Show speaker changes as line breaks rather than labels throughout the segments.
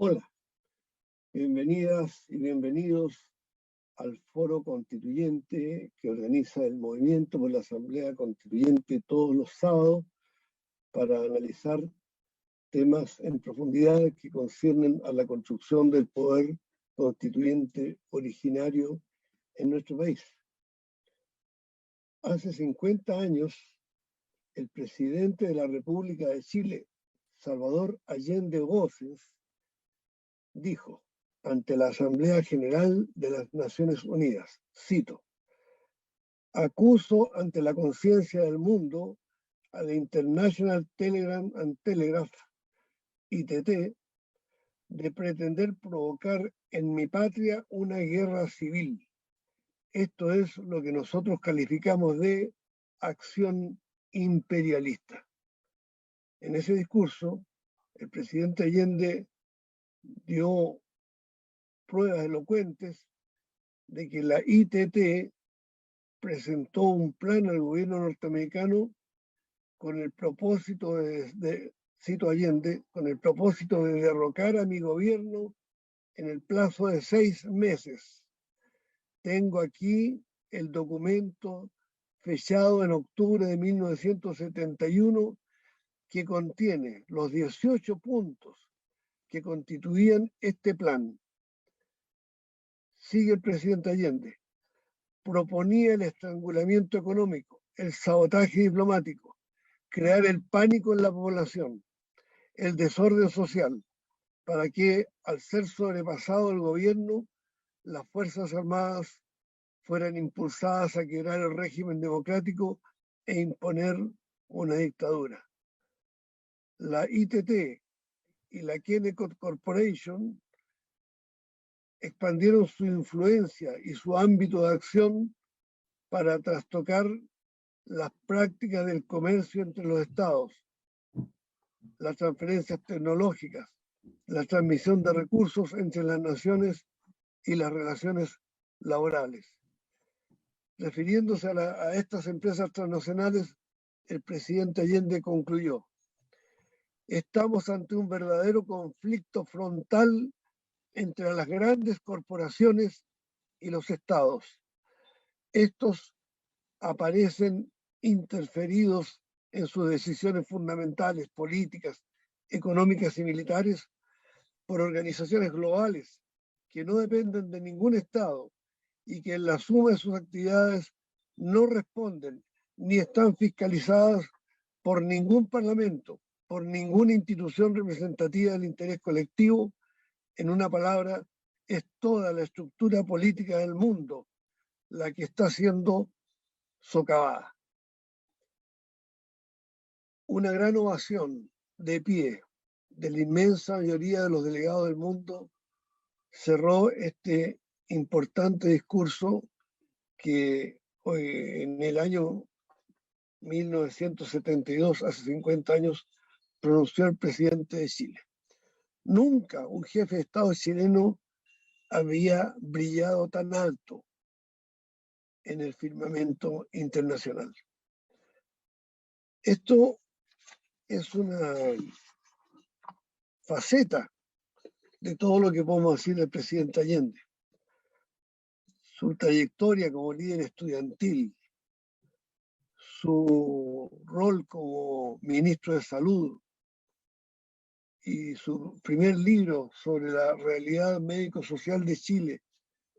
Hola, bienvenidas y bienvenidos al Foro Constituyente que organiza el Movimiento por la Asamblea Constituyente todos los sábados para analizar temas en profundidad que conciernen a la construcción del poder constituyente originario en nuestro país. Hace 50 años, el presidente de la República de Chile, Salvador Allende Gómez, dijo ante la Asamblea General de las Naciones Unidas, cito: acuso ante la conciencia del mundo a la International Telegram and Telegraph, ITT, de pretender provocar en mi patria una guerra civil. Esto es lo que nosotros calificamos de acción imperialista. En ese discurso, el presidente Allende dio pruebas elocuentes de que la ITT presentó un plan al gobierno norteamericano con el propósito cito Allende, con el propósito de derrocar a mi gobierno en el plazo de 6 meses. Tengo aquí el documento fechado en octubre de 1971 que contiene los 18 puntos que constituían este plan. Sigue el presidente Allende. Proponía el estrangulamiento económico, el sabotaje diplomático, crear el pánico en la población, el desorden social, para que, al ser sobrepasado el gobierno, las Fuerzas Armadas fueran impulsadas a quebrar el régimen democrático e imponer una dictadura. La ITT y la Kennecott Corporation expandieron su influencia y su ámbito de acción para trastocar las prácticas del comercio entre los estados, las transferencias tecnológicas, la transmisión de recursos entre las naciones y las relaciones laborales. Refiriéndose a estas empresas transnacionales, el presidente Allende concluyó: estamos ante un verdadero conflicto frontal entre las grandes corporaciones y los estados. Estos aparecen interferidos en sus decisiones fundamentales, políticas, económicas y militares por organizaciones globales que no dependen de ningún Estado y que en la suma de sus actividades no responden ni están fiscalizadas por ningún parlamento, por ninguna institución representativa del interés colectivo. En una palabra, es toda la estructura política del mundo la que está siendo socavada. Una gran ovación de pie de la inmensa mayoría de los delegados del mundo cerró este importante discurso que en el año 1972, hace 50 años, pronunció el presidente de Chile. Nunca un jefe de Estado chileno había brillado tan alto en el firmamento internacional. Esto es una faceta de todo lo que podemos decir del presidente Allende. Su trayectoria como líder estudiantil, su rol como ministro de Salud y su primer libro sobre la realidad médico-social de Chile,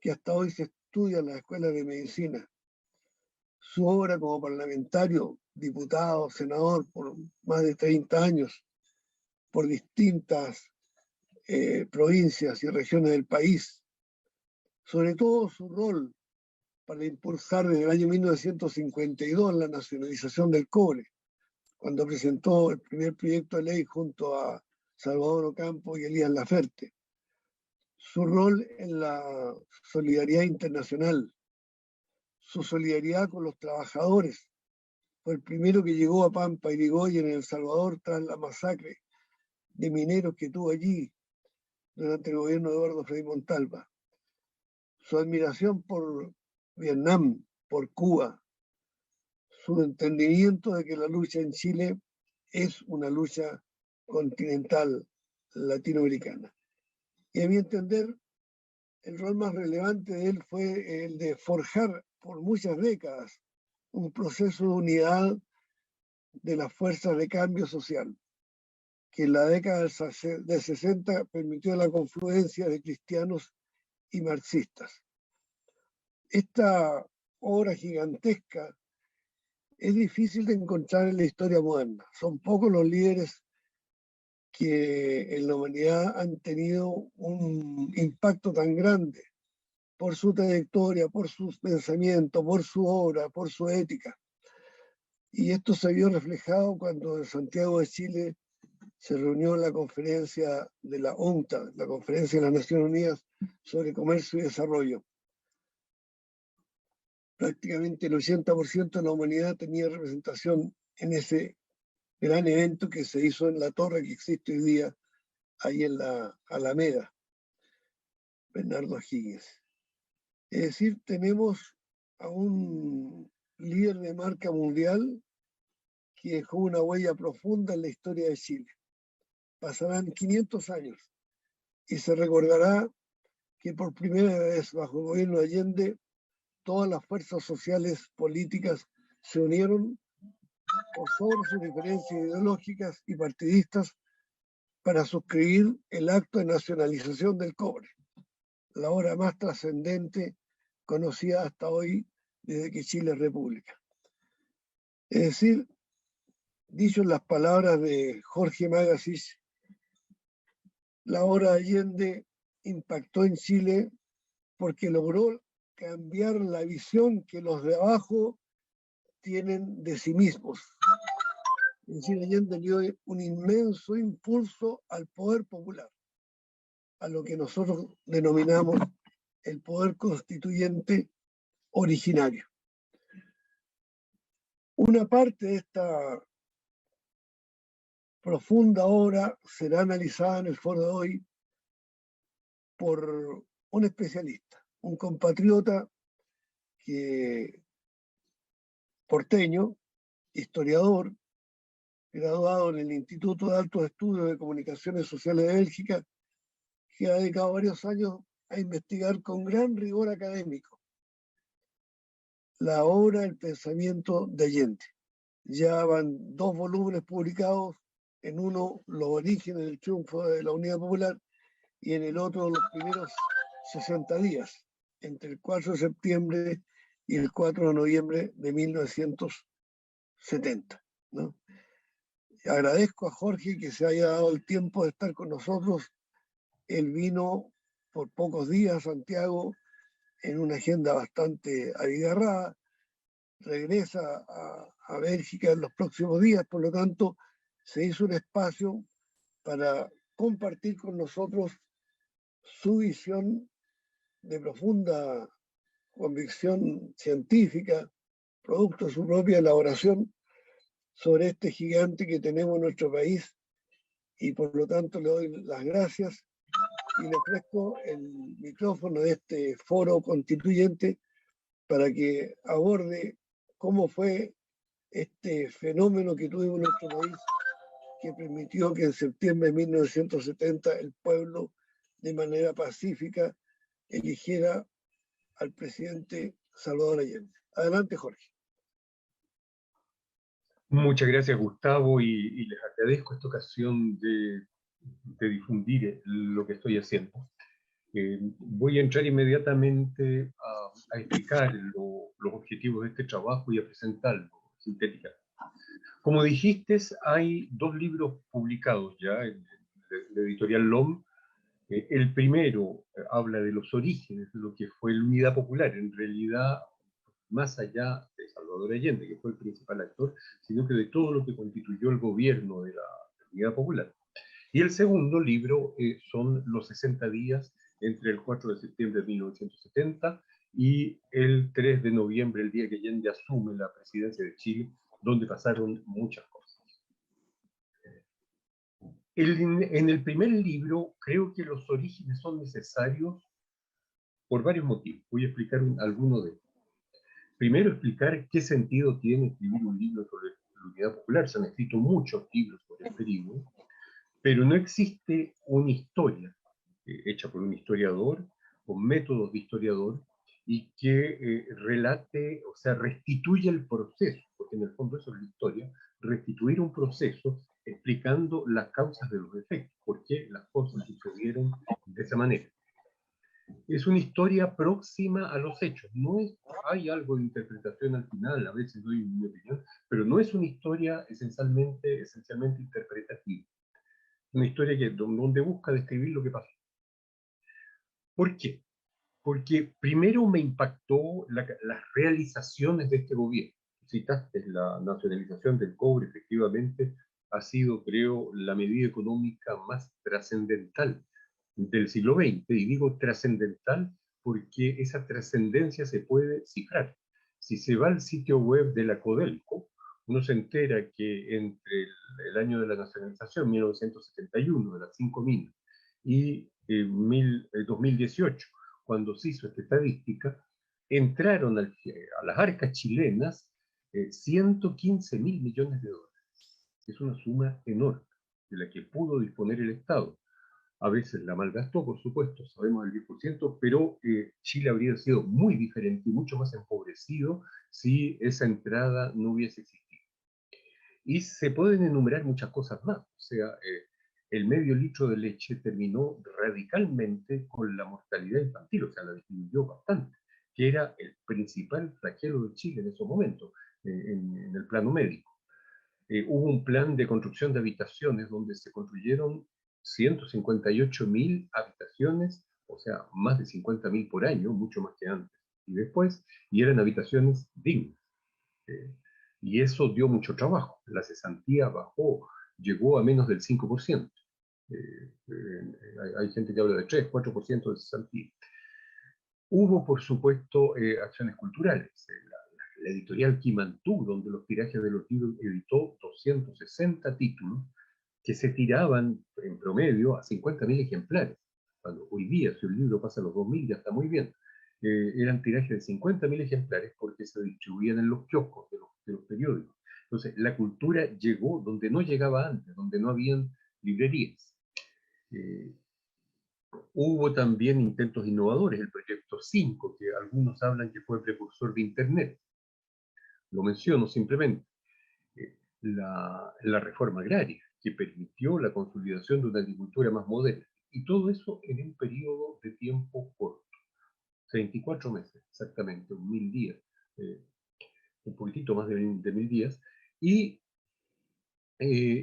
que hasta hoy se estudia en las escuelas de medicina. Su obra como parlamentario, diputado, senador por más de 30 años, por distintas provincias y regiones del país. Sobre todo su rol para impulsar desde el año 1952 la nacionalización del cobre, cuando presentó el primer proyecto de ley junto a Salvador Ocampo y Elías Laferte. Su rol en la solidaridad internacional, su solidaridad con los trabajadores. Fue el primero que llegó a Pampa Irigoyen en El Salvador tras la masacre de mineros que tuvo allí durante el gobierno de Eduardo Frei Montalva. Su admiración por Vietnam, por Cuba, su entendimiento de que la lucha en Chile es una lucha continental latinoamericana. Y a mi entender, el rol más relevante de él fue el de forjar por muchas décadas un proceso de unidad de las fuerzas de cambio social, que en la década de 60 permitió la confluencia de cristianos y marxistas. Esta obra gigantesca es difícil de encontrar en la historia moderna. Son pocos los líderes que en la humanidad han tenido un impacto tan grande por su trayectoria, por sus pensamientos, por su obra, por su ética. Y esto se vio reflejado cuando en Santiago de Chile se reunió la conferencia de la UNCTAD, la Conferencia de las Naciones Unidas sobre Comercio y Desarrollo. Prácticamente el 80% de la humanidad tenía representación en ese gran evento que se hizo en la torre que existe hoy día, ahí en la Alameda, Bernardo Higgins. Es decir, tenemos a un líder de marca mundial que dejó una huella profunda en la historia de Chile. Pasarán 500 años y se recordará que por primera vez bajo el gobierno de Allende todas las fuerzas sociales políticas se unieron por sobre sus diferencias ideológicas y partidistas para suscribir el acto de nacionalización del cobre, la obra más trascendente conocida hasta hoy desde que Chile es república. Es decir, dicho en las palabras de Jorge Magasich, la obra de Allende impactó en Chile porque logró cambiar la visión que los de abajo tienen de sí mismos. En Chile Allende dio un inmenso impulso al poder popular, a lo que nosotros denominamos el poder constituyente originario. Una parte de esta profunda obra será analizada en el foro de hoy por un especialista, un compatriota porteño, historiador, graduado en el Instituto de Altos Estudios de Comunicaciones Sociales de Bélgica, que ha dedicado varios años a investigar con gran rigor académico la obra del pensamiento de Allende. Ya van 2 volúmenes publicados, en uno los orígenes del triunfo de la Unidad Popular y en el otro los primeros 60 días, entre el 4 de septiembre y el 4 de noviembre de 1970, ¿no? Agradezco a Jorge que se haya dado el tiempo de estar con nosotros. Él vino por pocos días a Santiago en una agenda bastante abigarrada, regresa a Bélgica en los próximos días, por lo tanto se hizo un espacio para compartir con nosotros su visión de profunda convicción científica, producto de su propia elaboración sobre este gigante que tenemos en nuestro país, y por lo tanto le doy las gracias y le ofrezco el micrófono de este foro constituyente para que aborde cómo fue este fenómeno que tuvimos en nuestro país, que permitió que en septiembre de 1970 el pueblo de manera pacífica eligiera al presidente Salvador Allende. Adelante, Jorge.
Muchas gracias, Gustavo, y les agradezco esta ocasión de difundir lo que estoy haciendo. Voy a entrar inmediatamente a explicar los objetivos de este trabajo y a presentarlo sintéticamente. Como dijiste, hay 2 libros publicados ya en la editorial LOM. El primero habla de los orígenes de lo que fue la Unidad Popular, en realidad más allá de Salvador Allende, que fue el principal actor, sino que de todo lo que constituyó el gobierno de la Unidad Popular. Y el segundo libro son los 60 días entre el 4 de septiembre de 1970 y el 3 de noviembre, el día que Allende asume la presidencia de Chile, donde pasaron muchas cosas. En el primer libro creo que los orígenes son necesarios por varios motivos. Voy a explicar algunos de ellos. Primero, explicar qué sentido tiene escribir un libro sobre la Unidad Popular. Se han escrito muchos libros sobre el periodo, pero no existe una historia hecha por un historiador, con métodos de historiador, y que relate, o sea, restituye el proceso, porque en el fondo eso es la historia, restituir un proceso explicando las causas de los efectos, por qué las cosas sucedieron de esa manera. Es una historia próxima a los hechos, no es, hay algo de interpretación al final, a veces doy mi opinión, pero no es una historia esencialmente interpretativa, una historia donde busca describir lo que pasó. ¿Por qué? Porque primero me impactó las realizaciones de este gobierno. Citaste la nacionalización del cobre, efectivamente, ha sido, creo, la medida económica más trascendental del siglo XX, y digo trascendental porque esa trascendencia se puede cifrar. Si se va al sitio web de la Codelco, uno se entera que entre el año de la nacionalización, 1971, de las 5 minas, y 2018, cuando se hizo esta estadística, entraron a las arcas chilenas 115.000 millones de dólares. Es una suma enorme de la que pudo disponer el Estado. A veces la malgastó, por supuesto, sabemos el 10%, pero Chile habría sido muy diferente y mucho más empobrecido si esa entrada no hubiese existido. Y se pueden enumerar muchas cosas más. O sea, el medio litro de leche terminó radicalmente con la mortalidad infantil, o sea, la disminuyó bastante, que era el principal flagelo de Chile en esos momentos, en el plano médico. Hubo un plan de construcción de habitaciones donde se construyeron 158.000 habitaciones, o sea, más de 50.000 por año, mucho más que antes y después, y eran habitaciones dignas. Eh, y eso dio mucho trabajo. La cesantía bajó, llegó a menos del 5%. Hay gente que habla de 3, 4% de cesantía. Hubo, por supuesto, acciones culturales. La editorial Quimantú, donde los tirajes de los libros editó 260 títulos que se tiraban en promedio a 50.000 ejemplares. Cuando hoy día, si un libro pasa a los 2.000, ya está muy bien. Eran tirajes de 50.000 ejemplares porque se distribuían en los kioscos de los periódicos. Entonces, la cultura llegó donde no llegaba antes, donde no habían librerías. Hubo también intentos innovadores, el proyecto 5, que algunos hablan que fue precursor de Internet. Lo menciono simplemente. La reforma agraria, que permitió la consolidación de una agricultura más moderna. Y todo eso en un periodo de tiempo corto, 24 meses, exactamente, 1.000 días, un poquitito más de 1.000 días. Y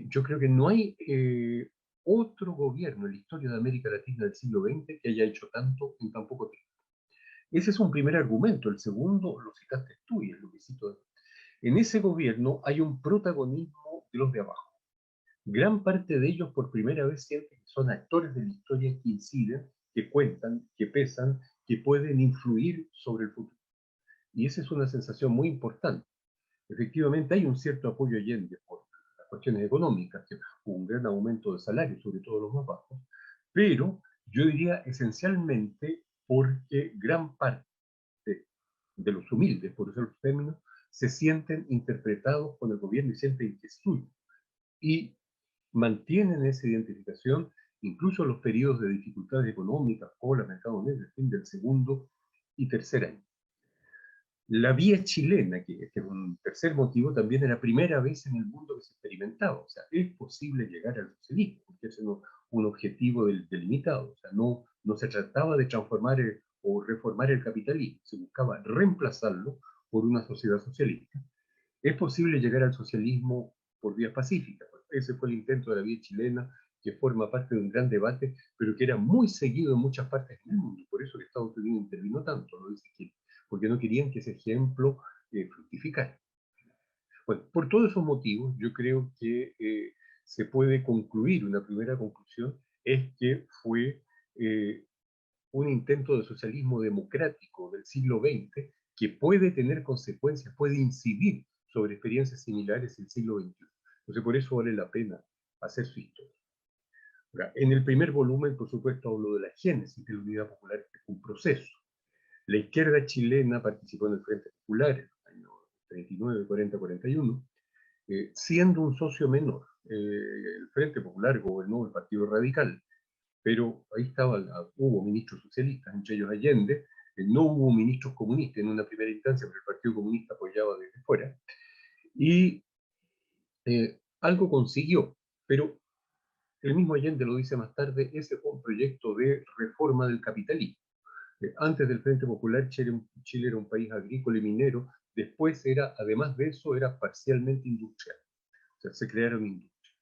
yo creo que no hay otro gobierno en la historia de América Latina del siglo XX que haya hecho tanto en tan poco tiempo. Ese es un primer argumento. El segundo lo citaste tú y es lo que cito. En ese gobierno hay un protagonismo de los de abajo. Gran parte de ellos por primera vez sienten que son actores de la historia que inciden, que cuentan, que pesan, que pueden influir sobre el futuro. Y esa es una sensación muy importante. Efectivamente hay un cierto apoyo a Allende por las cuestiones económicas, que hubo un gran aumento de salarios, sobre todo los más bajos, pero yo diría esencialmente porque gran parte de los humildes, por usar los términos, se sienten interpretados por el gobierno y sienten que es suyo. Y mantienen esa identificación incluso en los periodos de dificultades económicas o la mercado negro, el fin del segundo y tercer año. La vía chilena, que es un tercer motivo, también era la primera vez en el mundo que se experimentaba. O sea, es posible llegar al socialismo, porque ese no un objetivo delimitado. O sea, no se trataba de transformar o reformar el capitalismo, se buscaba reemplazarlo por una sociedad socialista. Es posible llegar al socialismo por vías pacíficas. Ese fue el intento de la vía chilena, que forma parte de un gran debate, pero que era muy seguido en muchas partes del mundo. Por eso que Estados Unidos intervino tanto, lo dice Chile, porque no querían que ese ejemplo fructificara. Bueno, por todos esos motivos, yo creo que se puede concluir, una primera conclusión, es que fue un intento de socialismo democrático del siglo XX que puede tener consecuencias, puede incidir sobre experiencias similares del siglo XXI. Entonces, por eso vale la pena hacer su historia. Ahora, en el primer volumen, por supuesto, hablo de la génesis de la Unidad Popular, que es un proceso. La izquierda chilena participó en el Frente Popular en los años 39, 40, 41, siendo un socio menor. El Frente Popular gobernó el Partido Radical, pero ahí hubo ministros socialistas, entre ellos Allende, no hubo ministros comunistas en una primera instancia, pero el Partido Comunista apoyaba desde fuera, y algo consiguió, pero el mismo Allende lo dice más tarde, ese fue un proyecto de reforma del capitalismo. Antes del Frente Popular, Chile era un país agrícola y minero, después era, además de eso, era parcialmente industrial. O sea, se crearon industrias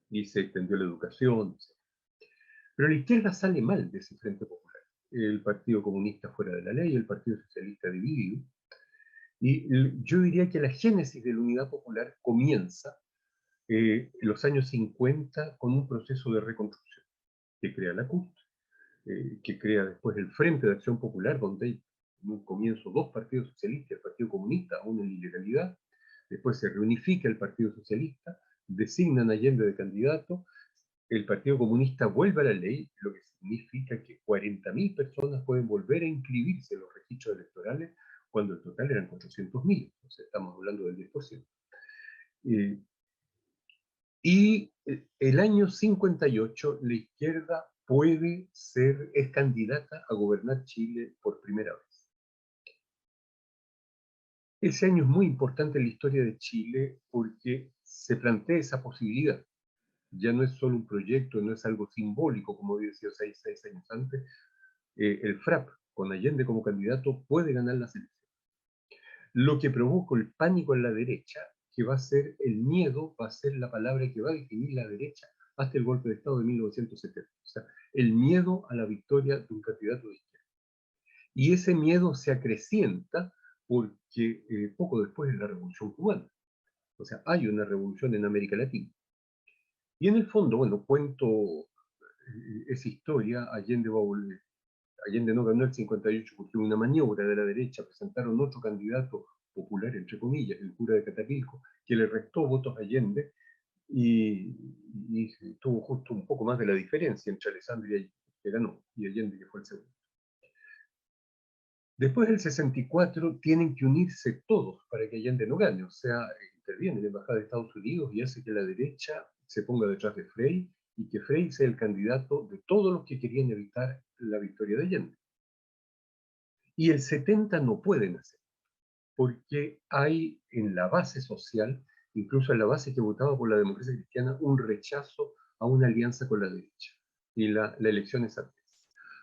y se extendió la educación. Pero la izquierda sale mal de ese Frente Popular. El Partido Comunista fuera de la ley, el Partido Socialista dividido. Y yo diría que la génesis de la Unidad Popular comienza en los años 50 con un proceso de reconstrucción que crea la CUT, que crea después el Frente de Acción Popular, donde hay en un comienzo dos partidos socialistas, el Partido Comunista, aún en ilegalidad, después se reunifica el Partido Socialista, designan a Allende de candidato, el Partido Comunista vuelve a la ley, lo que significa que 40.000 personas pueden volver a inscribirse en los registros electorales, cuando el total eran 400.000, o sea, estamos hablando del 10%. Y el año 58, la izquierda es candidata a gobernar Chile por primera vez. Ese año es muy importante en la historia de Chile porque se plantea esa posibilidad. Ya no es solo un proyecto, no es algo simbólico, como decía seis años antes. El FRAP, con Allende como candidato, puede ganar las elecciones. Lo que provoca el pánico en la derecha, que va a ser el miedo, va a ser la palabra que va a definir la derecha hasta el golpe de Estado de 1970. O sea, el miedo a la victoria de un candidato de izquierda. Y ese miedo se acrecienta porque poco después de la Revolución Cubana. O sea, hay una revolución en América Latina. Y en el fondo, bueno, cuento esa historia, Allende va a volver. Allende no ganó el 58 porque hubo una maniobra de la derecha, presentaron otro candidato popular, entre comillas, el cura de Catapilco, que le restó votos a Allende y tuvo justo un poco más de la diferencia entre Alessandri y Allende, que ganó, y Allende que fue el segundo. Después del 64 tienen que unirse todos para que Allende no gane, o sea, interviene la Embajada de Estados Unidos y hace que la derecha se ponga detrás de Frei y que Frei sea el candidato de todos los que querían evitar la victoria de Allende. Y el 70 no pueden hacer, porque hay en la base social, incluso en la base que votaba por la democracia cristiana, un rechazo a una alianza con la derecha. Y la elección es antes.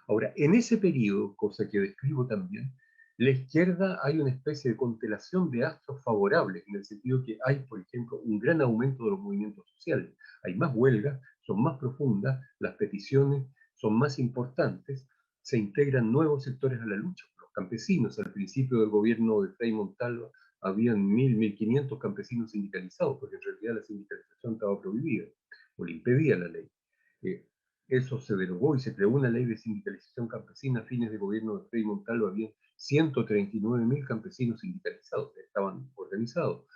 Ahora, en ese periodo, cosa que describo también, la izquierda hay una especie de constelación de astros favorables, en el sentido que hay, por ejemplo, un gran aumento de los movimientos sociales. Hay más huelgas, son más profundas, las peticiones son más importantes, se integran nuevos sectores a la lucha. Los campesinos, al principio del gobierno de Frei Montalva, habían 1.500 campesinos sindicalizados, porque en realidad la sindicalización estaba prohibida, o le impedía la ley. Eso se derogó y se creó una ley de sindicalización campesina a fines de gobierno de Frei Montalva. Había 139.000 campesinos sindicalizados, estaban organizados.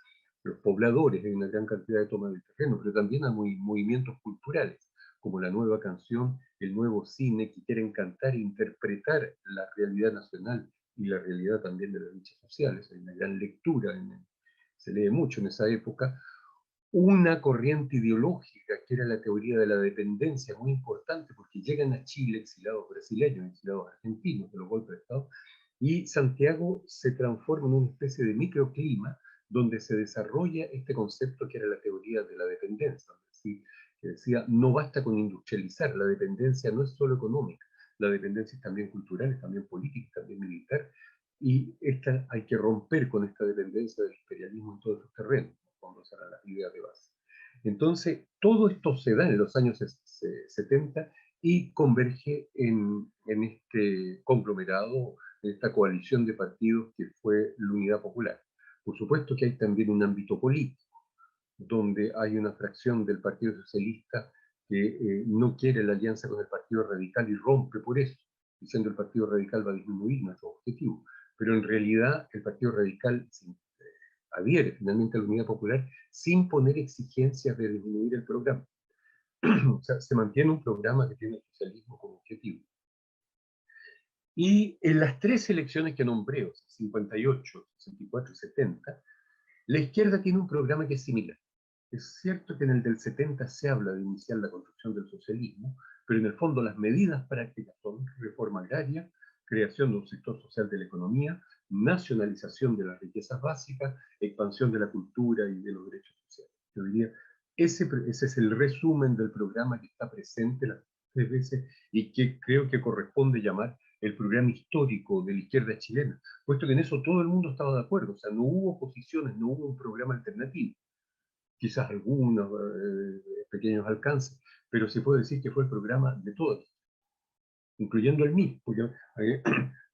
Los pobladores, hay una gran cantidad de toma de terreno, pero también hay movimientos culturales, como la nueva canción, el nuevo cine, que quieren cantar e interpretar la realidad nacional y la realidad también de las luchas sociales. Hay una gran lectura, se lee mucho en esa época. Una corriente ideológica que era la teoría de la dependencia, muy importante porque llegan a Chile exilados brasileños, exilados argentinos de los golpes de Estado, y Santiago se transforma en una especie de microclima donde se desarrolla este concepto que era la teoría de la dependencia, es decir, que decía, no basta con industrializar, la dependencia no es solo económica, la dependencia es también cultural, es también política, es también militar, y hay que romper con esta dependencia del imperialismo en todos esos terrenos, cuando serán las ideas de base. Entonces, todo esto se da en los años 70 y converge en este conglomerado, en esta coalición de partidos que fue la Unidad Popular. Por supuesto que hay también un ámbito político, donde hay una fracción del Partido Socialista que no quiere la alianza con el Partido Radical y rompe por eso, diciendo el Partido Radical va a disminuir nuestro objetivo. Pero en realidad el Partido Radical adhiere finalmente a la Unidad Popular sin poner exigencias de disminuir el programa. O sea, se mantiene un programa que tiene el socialismo como objetivo. Y en las tres elecciones que nombré, o sea, 58, 64 y 70, la izquierda tiene un programa que es similar. Es cierto que en el del 70 se habla de iniciar la construcción del socialismo, pero en el fondo las medidas prácticas son reforma agraria, creación de un sector social de la economía, nacionalización de las riquezas básicas, expansión de la cultura y de los derechos sociales. Yo diría, ese es el resumen del programa que está presente las 3 veces y que creo que corresponde llamar el programa histórico de la izquierda chilena, puesto que en eso todo el mundo estaba de acuerdo, o sea, no hubo oposiciones, no hubo un programa alternativo, quizás algunos pequeños alcances, pero se puede decir que fue el programa de todos, incluyendo el MIR, porque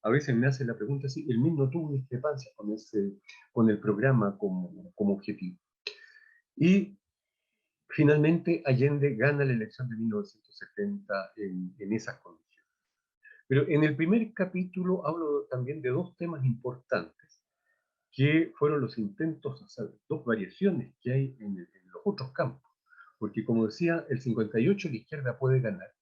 a veces me hacen la pregunta si el MIR no tuvo discrepancias con el programa como objetivo. Y finalmente Allende gana la elección de 1970 en esas condiciones. Pero en el primer capítulo hablo también de 2 temas importantes, que fueron los intentos, o sea, 2 variaciones que hay en los otros campos. Porque como decía, el 58 la izquierda puede ganar,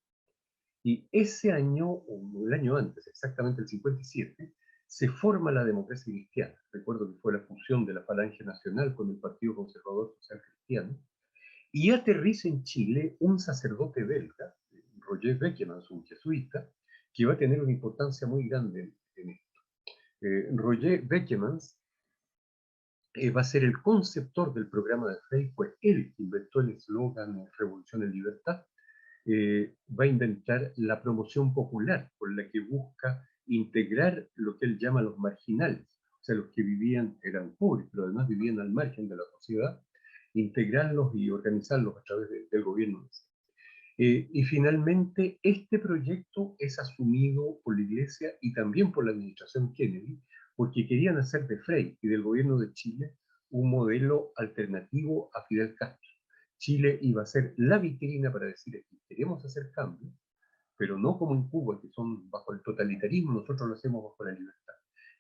y ese año, o el año antes, exactamente el 57, se forma la democracia cristiana. Recuerdo que fue la fusión de la Falange Nacional con el Partido Conservador Social Cristiano, y aterriza en Chile un sacerdote belga, Roger Beckemans, un jesuita, que va a tener una importancia muy grande en esto. Roger Beckemans va a ser el conceptor del programa de Frey, pues él inventó el eslogan Revolución en Libertad, va a inventar la promoción popular, por la que busca integrar lo que él llama los marginales, o sea, los que vivían, eran pobres, pero además vivían al margen de la sociedad, integrarlos y organizarlos a través del gobierno. Y finalmente, este proyecto es asumido por la Iglesia y también por la administración Kennedy, porque querían hacer de Frei y del gobierno de Chile un modelo alternativo a Fidel Castro. Chile iba a ser la vitrina para decir que queremos hacer cambios, pero no como en Cuba, que son bajo el totalitarismo, nosotros lo hacemos bajo la libertad.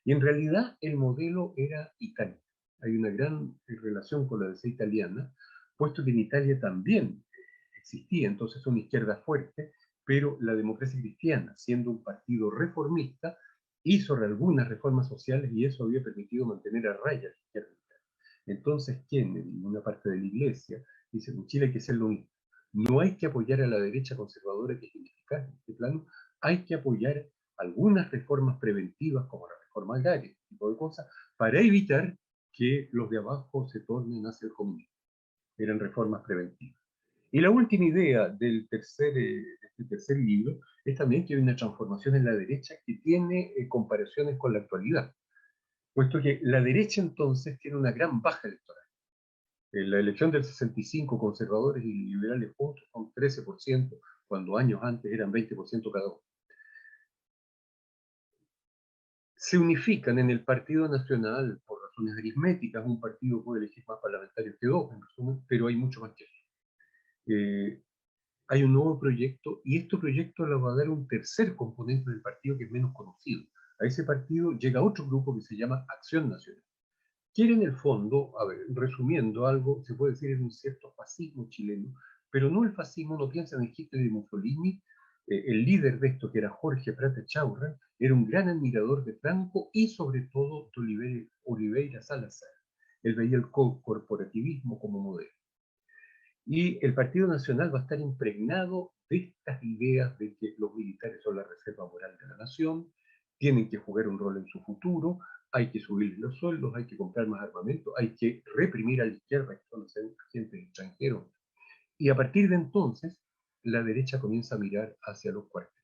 Y en realidad el modelo era italiano. Hay una gran relación con la de italiana, puesto que en Italia también existía entonces una izquierda fuerte, pero la democracia cristiana, siendo un partido reformista, hizo algunas reformas sociales y eso había permitido mantener a raya la izquierda. Entonces, Kennedy, una parte de la iglesia, dice, en Chile hay que hacer lo mismo. No hay que apoyar a la derecha conservadora que es ineficaz en este plano, hay que apoyar algunas reformas preventivas como la reforma agraria, este tipo de cosas, para evitar que los de abajo se tornen hacia el comunismo. Eran reformas preventivas. Y la última idea de este tercer libro es también que hay una transformación en la derecha que tiene comparaciones con la actualidad, puesto que la derecha entonces tiene una gran baja electoral. En la elección del 65, conservadores y liberales juntos son 13%, cuando años antes eran 20% cada uno. Se unifican en el Partido Nacional por razones aritméticas, un partido puede elegir más parlamentarios que 2, en resumen, pero hay mucho más que eso. Hay un nuevo proyecto y este proyecto le va a dar un tercer componente del partido que es menos conocido. A ese partido llega otro grupo que se llama Acción Nacional. Quiere en el fondo, a ver, resumiendo algo, se puede decir es un cierto fascismo chileno, pero no el fascismo, no piensa en Hitler y Mussolini. El líder de esto, que era Jorge Prat Echaurren, era un gran admirador de Franco y sobre todo de Oliveira Salazar. Él veía el corporativismo como modelo. Y el Partido Nacional va a estar impregnado de estas ideas de que los militares son la reserva moral de la nación, tienen que jugar un rol en su futuro, hay que subir los sueldos, hay que comprar más armamento, hay que reprimir a la izquierda, que son los agentes extranjeros. Y a partir de entonces, la derecha comienza a mirar hacia los cuarteles.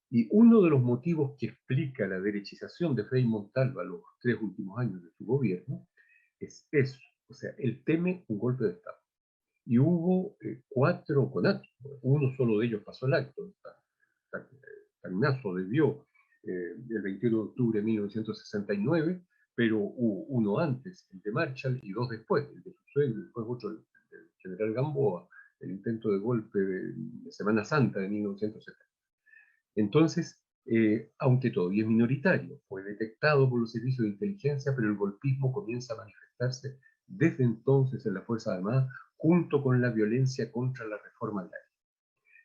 Y uno de los motivos que explica la derechización de Frei Montalva los 3 últimos años de su gobierno es eso. O sea, él teme un golpe de Estado. Y hubo 4 conatos. Uno solo de ellos pasó el acto. Tagnazo debió el 21 de octubre de 1969, pero hubo uno antes, el de Marshall, y 2 después, el de su suegro, y después otro, el del general Gamboa, el intento de golpe de Semana Santa de 1970. Entonces, aunque todavía es minoritario, fue detectado por los servicios de inteligencia, pero el golpismo comienza a manifestarse desde entonces en la Fuerza Armada, junto con la violencia contra la reforma agraria.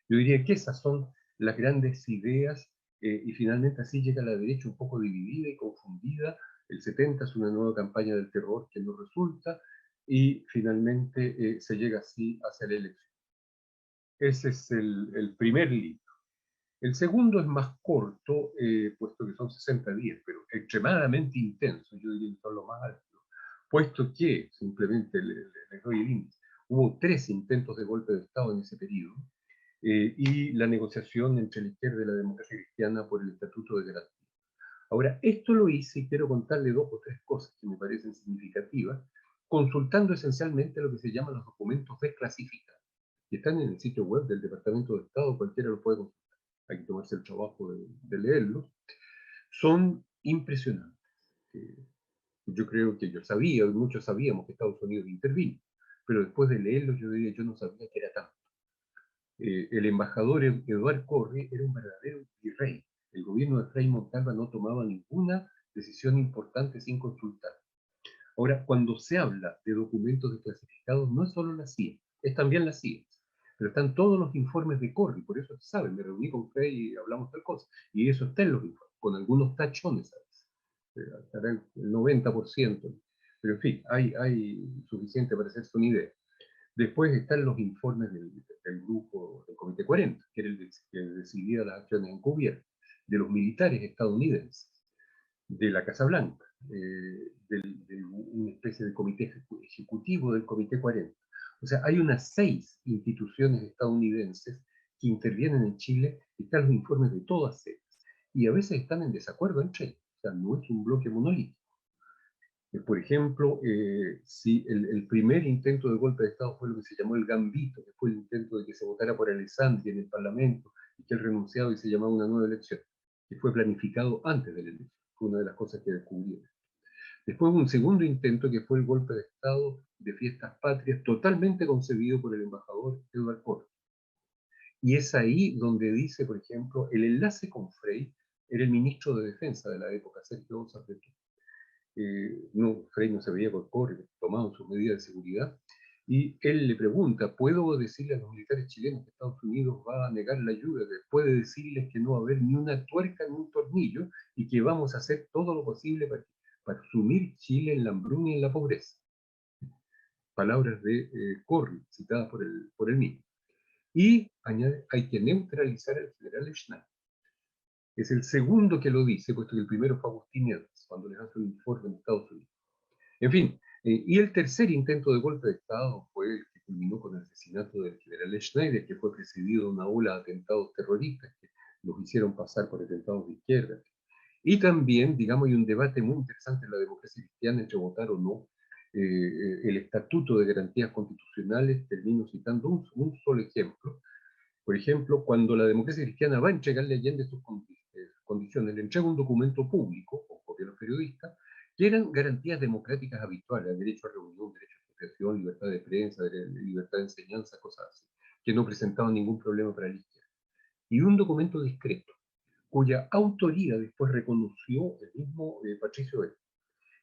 Yo diría que esas son las grandes ideas, y finalmente así llega la derecha un poco dividida y confundida. El 70 es una nueva campaña del terror que no resulta, y finalmente se llega así hacia la elección. Ese es el primer libro. El segundo es más corto, puesto que son 60 días, pero extremadamente intenso, yo diría que son los más altos, puesto que, simplemente les doy el índice, hubo 3 intentos de golpe de Estado en ese periodo, y la negociación entre la izquierda y la democracia cristiana por el Estatuto de Garantía. Ahora, esto lo hice y quiero contarle 2 o 3 cosas que me parecen significativas, consultando esencialmente lo que se llaman los documentos desclasificados, que están en el sitio web del Departamento de Estado, cualquiera lo puede consultar, hay que tomarse el trabajo de leerlos. Son impresionantes. Yo creo que yo sabía, y muchos sabíamos que Estados Unidos intervino, pero después de leerlos yo diría, yo no sabía que era tanto. El embajador Eduard Corry era un verdadero virrey. El gobierno de Frei Montalva no tomaba ninguna decisión importante sin consultar. Ahora, cuando se habla de documentos desclasificados, no es solo la CIA, es también la CIA. Pero están todos los informes de Corry, por eso se sabe, me reuní con Frei y hablamos tal cosa. Y eso está en los informes, con algunos tachones a veces. Estará el 90%. Pero en fin, hay suficiente para hacerse una idea. Después están los informes del grupo del Comité 40, que era el que decidía las acciones encubiertas, de los militares estadounidenses, de la Casa Blanca, de una especie de comité ejecutivo del Comité 40. O sea, hay unas 6 instituciones estadounidenses que intervienen en Chile, y están los informes de todas ellas, y a veces están en desacuerdo entre ellas. O sea, no es un bloque monolítico. Por ejemplo, si el primer intento de golpe de Estado fue lo que se llamó el Gambito, que fue el intento de que se votara por Alessandri en el Parlamento y que él renunciaba y se llamaba una nueva elección, que fue planificado antes de la elección, fue una de las cosas que descubrieron. Después hubo un segundo intento que fue el golpe de Estado de Fiestas Patrias, totalmente concebido por el embajador Eduard Corry. Y es ahí donde dice, por ejemplo, el enlace con Frei era el ministro de Defensa de la época, Sergio Osa Petro. Frei no se veía por Corry, tomaban sus medidas de seguridad, y él le pregunta, ¿puedo decirle a los militares chilenos que Estados Unidos va a negar la ayuda? ¿Puede decirles que no va a haber ni una tuerca ni un tornillo y que vamos a hacer todo lo posible para sumir Chile en la hambruna y en la pobreza? Palabras de Corry, citadas por el mismo. Y añade, hay que neutralizar al general Schneider. Es el segundo que lo dice, puesto que el primero fue Agustín Edwards, cuando les hace un informe en Estados Unidos. En fin, y el tercer intento de golpe de Estado fue el que culminó con el asesinato del general Schneider, que fue precedido de una ola de atentados terroristas que los hicieron pasar por atentados de izquierda. Y también, digamos, hay un debate muy interesante en la democracia cristiana entre votar o no el Estatuto de Garantías Constitucionales. Termino citando un solo ejemplo. Por ejemplo, cuando la democracia cristiana va a entregarle a Allende sus condiciones, le entrega un documento público, o copia a los periodistas, que eran garantías democráticas habituales, derecho a reunión, derecho a asociación, libertad de prensa, libertad de enseñanza, cosas así, que no presentaban ningún problema para la izquierda. Y un documento discreto, cuya autoría después reconoció el mismo Patricio Elwin.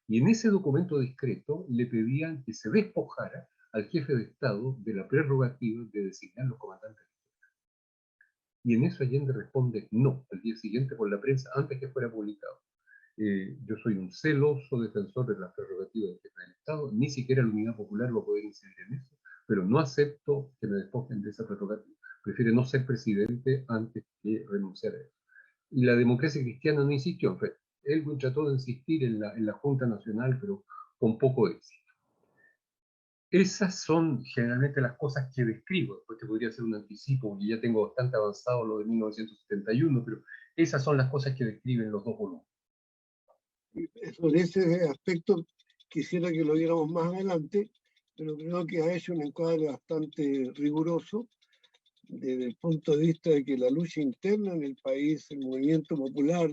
Y en ese documento discreto le pedían que se despojara al jefe de Estado de la prerrogativa de designar los comandantes. Y en eso Allende responde no, al día siguiente por la prensa, antes que fuera publicado. Yo soy un celoso defensor de las prerrogativas del jefe del Estado, ni siquiera la Unidad Popular va a poder incidir en eso, pero no acepto que me despojen de esa prerrogativa. Prefiere no ser presidente antes que renunciar a eso. Y la democracia cristiana no insistió, en fait. Elwin trató de insistir en la Junta Nacional, pero con poco éxito. Esas son generalmente las cosas que describo. Después te podría hacer un anticipo, porque ya tengo bastante avanzado lo de 1971, pero esas son las cosas que describen los 2 volúmenes.
Sobre ese aspecto quisiera que lo viéramos más adelante, pero creo que ha hecho un encuadre bastante riguroso desde el punto de vista de que la lucha interna en el país, el movimiento popular,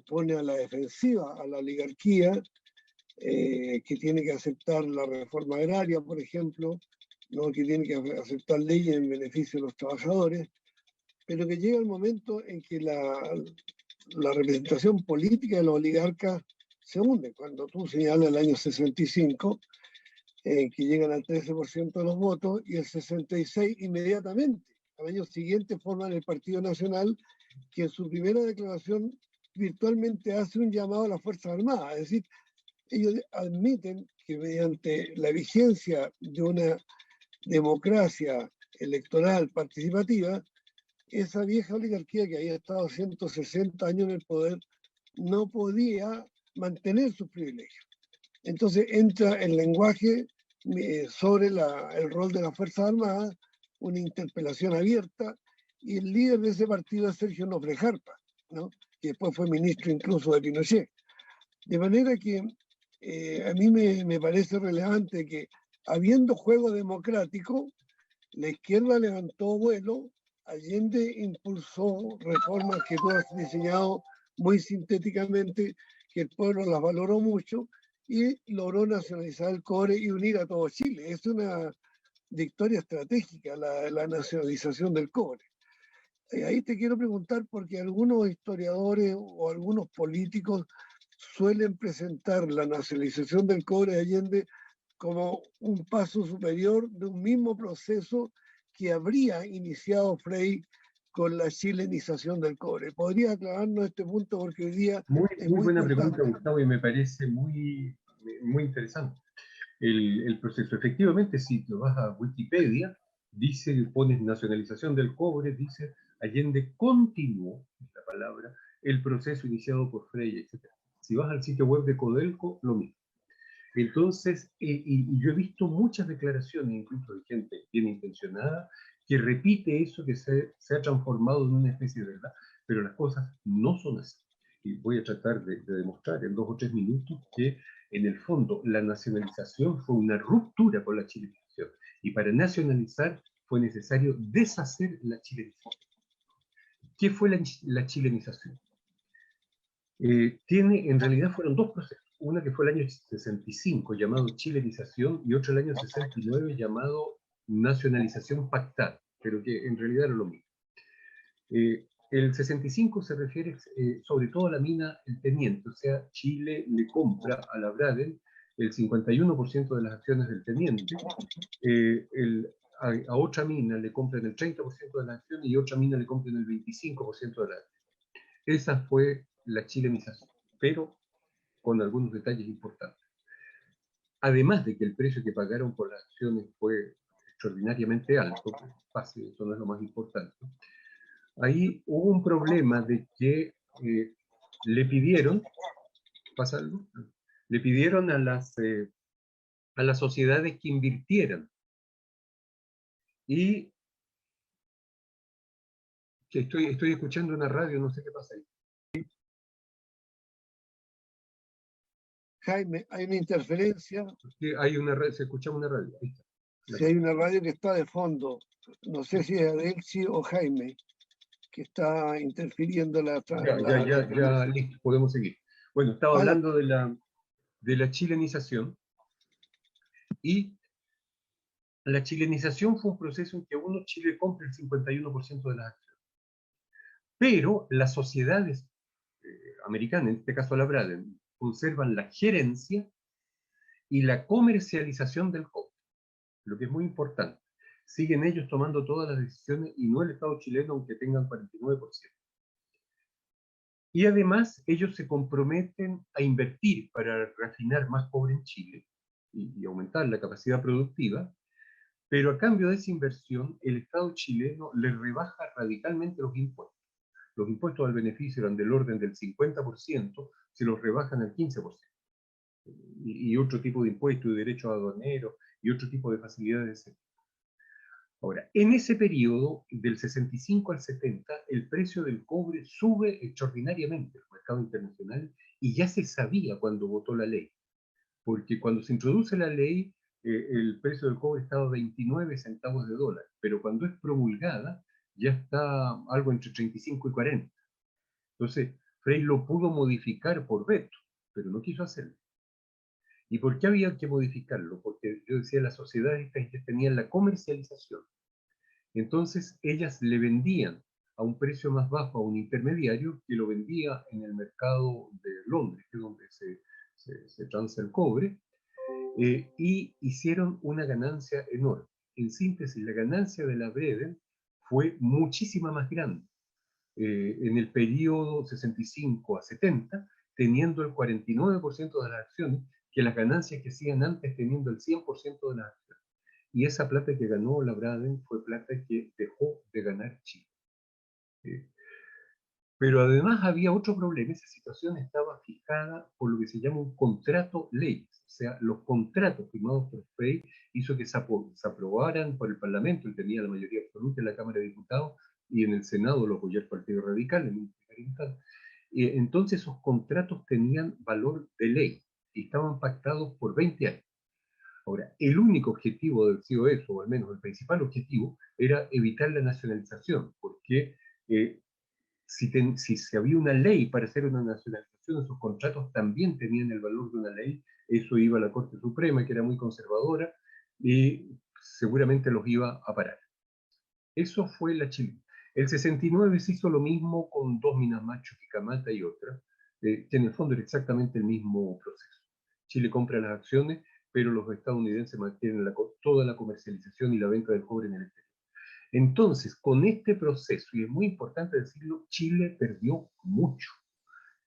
pone a la defensiva a la oligarquía, que tiene que aceptar la reforma agraria, por ejemplo, ¿no? Que tiene que aceptar leyes en beneficio de los trabajadores, pero que llega el momento en que la representación política de los oligarcas se hunde. Cuando tú señalas el año 65, que llegan al 13% de los votos, y el 66 inmediatamente, al año siguiente, forman el Partido Nacional, que en su primera declaración virtualmente hace un llamado a las Fuerzas Armadas. Es decir, ellos admiten que mediante la vigencia de una democracia electoral participativa, esa vieja oligarquía que había estado 160 años en el poder no podía mantener sus privilegios. Entonces entra el lenguaje sobre el rol de las Fuerzas Armadas, una interpelación abierta, y el líder de ese partido es Sergio Nofre Jarpa, ¿no? Que después fue ministro incluso de Pinochet. De manera que a mí me parece relevante que, habiendo juego democrático, la izquierda levantó vuelo, Allende impulsó reformas que tú has diseñado muy sintéticamente, que el pueblo las valoró mucho, y logró nacionalizar el cobre y unir a todo Chile. Es una victoria estratégica la nacionalización del cobre. Ahí te quiero preguntar, porque algunos historiadores o algunos políticos suelen presentar la nacionalización del cobre de Allende como un paso superior de un mismo proceso que habría iniciado Frei con la chilenización del cobre. ¿Podría aclararnos este punto? Porque hoy día es
Muy
muy
buena
importante.
pregunta, Gustavo, y me parece muy interesante el proceso. Efectivamente, si te vas a Wikipedia, dice, pones nacionalización del cobre, dice Allende continuó, esta palabra, el proceso iniciado por Frei, etc. Si vas al sitio web de Codelco, lo mismo. Entonces, y yo he visto muchas declaraciones, incluso de gente bien intencionada, que repite eso que se ha transformado en una especie de verdad, pero las cosas no son así. Y voy a tratar de demostrar en 2 o 3 minutos que, en el fondo, la nacionalización fue una ruptura con la chilenización. Y para nacionalizar fue necesario deshacer la chilenización. ¿Qué fue la chilenización? En realidad fueron 2 procesos. Una que fue el año 65, llamado chilenización, y otra el año 69, llamado nacionalización pactada, pero que en realidad era lo mismo. El 65 se refiere sobre todo a la mina El Teniente, o sea, Chile le compra a la Braden el 51% de las acciones del Teniente, a otra mina le compran el 30% de las acciones y otra mina le compran el 25% de las acciones. Esa fue la chilenización, pero con algunos detalles importantes. Además de que el precio que pagaron por las acciones fue extraordinariamente alto, eso no es lo más importante, ahí hubo un problema de que le pidieron, ¿pasa algo? Le pidieron a las sociedades que invirtieran. Y que estoy escuchando una radio, no sé qué pasa ahí.
Jaime, hay una interferencia.
Hay una radio, se escuchaba una radio. Ahí está.
Si hay una radio que está de fondo, no sé si es Adelci o Jaime, que está interfiriendo
Ya, listo, podemos seguir. Bueno, estaba hablando de la chilenización, y la chilenización fue un proceso en que Chile compra el 51% de las acciones. Pero las sociedades americanas, en este caso la Braden, conservan la gerencia y la comercialización del cobre, lo que es muy importante. Siguen ellos tomando todas las decisiones y no el Estado chileno, aunque tengan 49%. Y además ellos se comprometen a invertir para refinar más cobre en Chile y aumentar la capacidad productiva, pero a cambio de esa inversión el Estado chileno le rebaja radicalmente los impuestos. Los impuestos al beneficio eran del orden del 50%, se los rebajan al 15%. Y otro tipo de impuestos y derechos aduaneros y otro tipo de facilidades de ese tipo. Ahora, en ese periodo, del 65 al 70, el precio del cobre sube extraordinariamente en el mercado internacional, y ya se sabía cuando votó la ley. Porque cuando se introduce la ley, el precio del cobre estaba a 29 centavos de dólar, pero cuando es promulgada, ya está algo entre 35 y 40. Entonces, Frei lo pudo modificar por veto, pero no quiso hacerlo. ¿Y por qué había que modificarlo? Porque yo decía, las sociedades estas tenían la comercialización. Entonces, ellas le vendían a un precio más bajo a un intermediario que lo vendía en el mercado de Londres, que es donde se transa el cobre, y hicieron una ganancia enorme. En síntesis, la ganancia de la Breden fue muchísima más grande. En el periodo 65 a 70, teniendo el 49% de las acciones, que las ganancias que hacían antes teniendo el 100% de las acciones. y esa plata que ganó la Braden fue plata que dejó de ganar Chile. Pero además había otro problema, esa situación estaba fijada por lo que se llama un contrato ley, o sea, los contratos firmados por Frey hizo que se aprobaran por el Parlamento, él tenía la mayoría absoluta en la Cámara de Diputados y en el Senado lo apoyó el Partido Radical, entonces esos contratos tenían valor de ley y estaban pactados por 20 años. Ahora, el único objetivo del CIOES, o al menos el principal objetivo, era evitar la nacionalización, porque si se había una ley para hacer una nacionalización, esos contratos también tenían el valor de una ley, eso iba a la Corte Suprema, que era muy conservadora, y seguramente los iba a parar. Eso fue la Chile. El 69 se hizo lo mismo con dos minas más, Chuquicamata y otra, que en el fondo era exactamente el mismo proceso. Chile compra las acciones, pero los estadounidenses mantienen toda la comercialización y la venta del cobre en el exterior. Entonces, con este proceso, y es muy importante decirlo, Chile perdió mucho.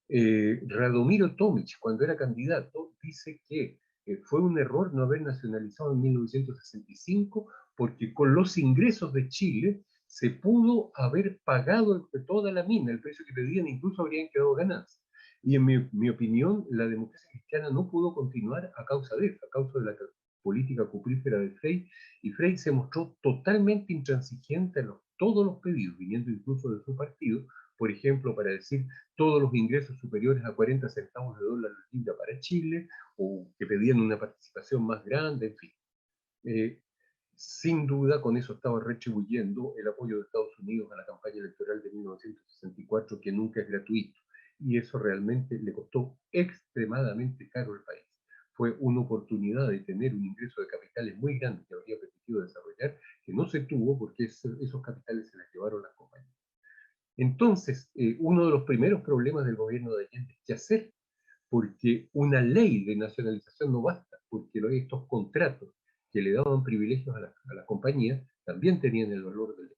Radomiro Tomic, cuando era candidato, dice que fue un error no haber nacionalizado en 1965, porque con los ingresos de Chile se pudo haber pagado toda la mina, el precio que pedían, incluso habrían quedado ganancias. Y en mi opinión, la democracia cristiana no pudo continuar a causa de eso, a causa de la política cuprífera de Frey, y Frey se mostró totalmente intransigente a todos los pedidos, viniendo incluso de su partido, por ejemplo, para decir todos los ingresos superiores a 40 centavos de dólar libra para Chile, o que pedían una participación más grande, en fin. Sin duda, con eso estaba retribuyendo el apoyo de Estados Unidos a la campaña electoral de 1964, que nunca es gratuito, y eso realmente le costó extremadamente caro al país. Fue una oportunidad de tener un ingreso de capitales muy grande que habría permitido desarrollar, que no se tuvo porque esos capitales se las llevaron las compañías. Entonces, uno de los primeros problemas del gobierno de Allende es qué hacer, porque una ley de nacionalización no basta, porque estos contratos que le daban privilegios a las compañías también tenían el valor de ley.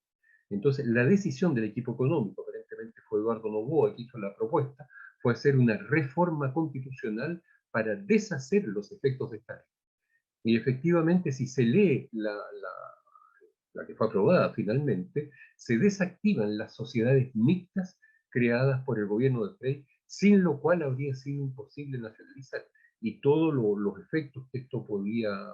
Entonces, la decisión del equipo económico, aparentemente fue Eduardo Noboa que hizo la propuesta, fue hacer una reforma constitucional para deshacer los efectos de esta ley. Y efectivamente, si se lee la que fue aprobada finalmente, se desactivan las sociedades mixtas creadas por el gobierno de Frey, sin lo cual habría sido imposible nacionalizar, y todos los efectos que esto podía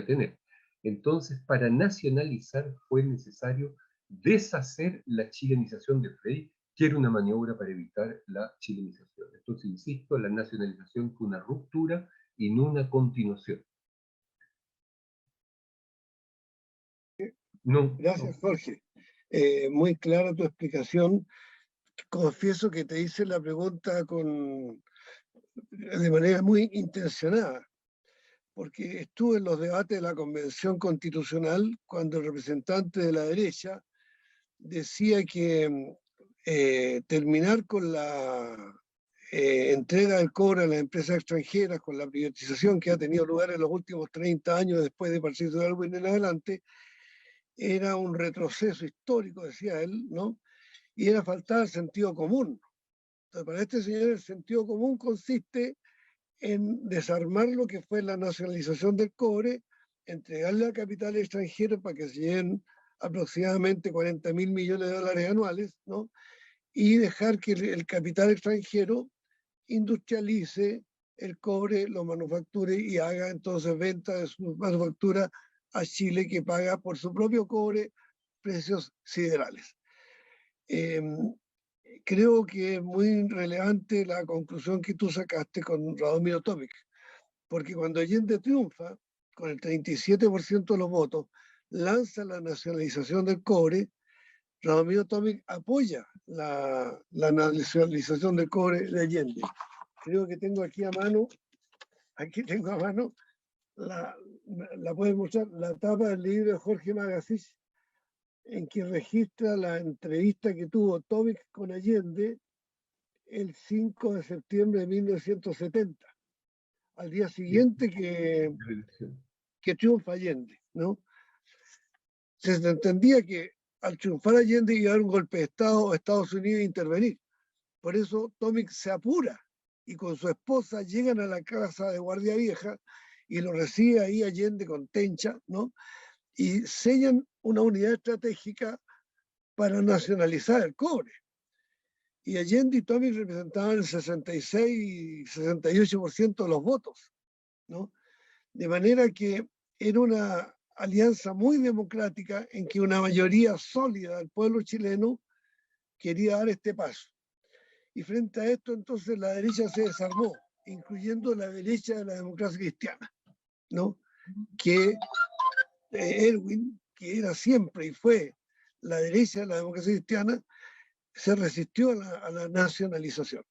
tener. Entonces, para nacionalizar fue necesario deshacer la chilenización de Frey, que era una maniobra para evitar la chilenización. Entonces, insisto, la nacionalización fue una ruptura y no una continuación. No,
Gracias, Jorge. Muy clara tu explicación. Confieso que te hice la pregunta de manera muy intencionada, porque estuve en los debates de la Convención Constitucional cuando el representante de la derecha decía que terminar con la entrega del cobre a las empresas extranjeras, con la privatización que ha tenido lugar en los últimos 30 años después de Patricio Aylwin en adelante, era un retroceso histórico, decía él, ¿no? Y era faltar el sentido común. Entonces, para este señor el sentido común consiste en desarmar lo que fue la nacionalización del cobre, entregarle a capital extranjero para que se lleven aproximadamente 40.000 millones de dólares anuales, ¿no? Y dejar que el capital extranjero industrialice el cobre, lo manufacture y haga entonces venta de su manufactura a Chile, que paga por su propio cobre precios siderales. Creo que es muy relevante la conclusión que tú sacaste con Radomiro Tomic, porque cuando Allende triunfa, con el 37% de los votos, lanza la nacionalización del cobre, Radomiro Tomic apoya la nacionalización del cobre de Allende. Creo que tengo aquí a mano, la puedes mostrar, la tapa del libro de Jorge Magasich, en que registra la entrevista que tuvo Tomic con Allende el 5 de septiembre de 1970, al día siguiente que triunfa Allende, ¿no? Se entendía que al triunfar Allende iba a dar un golpe de Estado a Estados Unidos a intervenir. Por eso Tomic se apura y con su esposa llegan a la casa de Guardia Vieja y lo recibe ahí Allende con Tencha, ¿no? Y sellan una unidad estratégica para nacionalizar el cobre. Y Allende y Tomic representaban el 66 y 68% de los votos, ¿no? De manera que era una alianza muy democrática en que una mayoría sólida del pueblo chileno quería dar este paso. Y frente a esto, entonces, la derecha se desarmó, incluyendo la derecha de la democracia cristiana, ¿no? Que Erwin, que era siempre y fue la derecha de la democracia cristiana, se resistió a la nacionalización.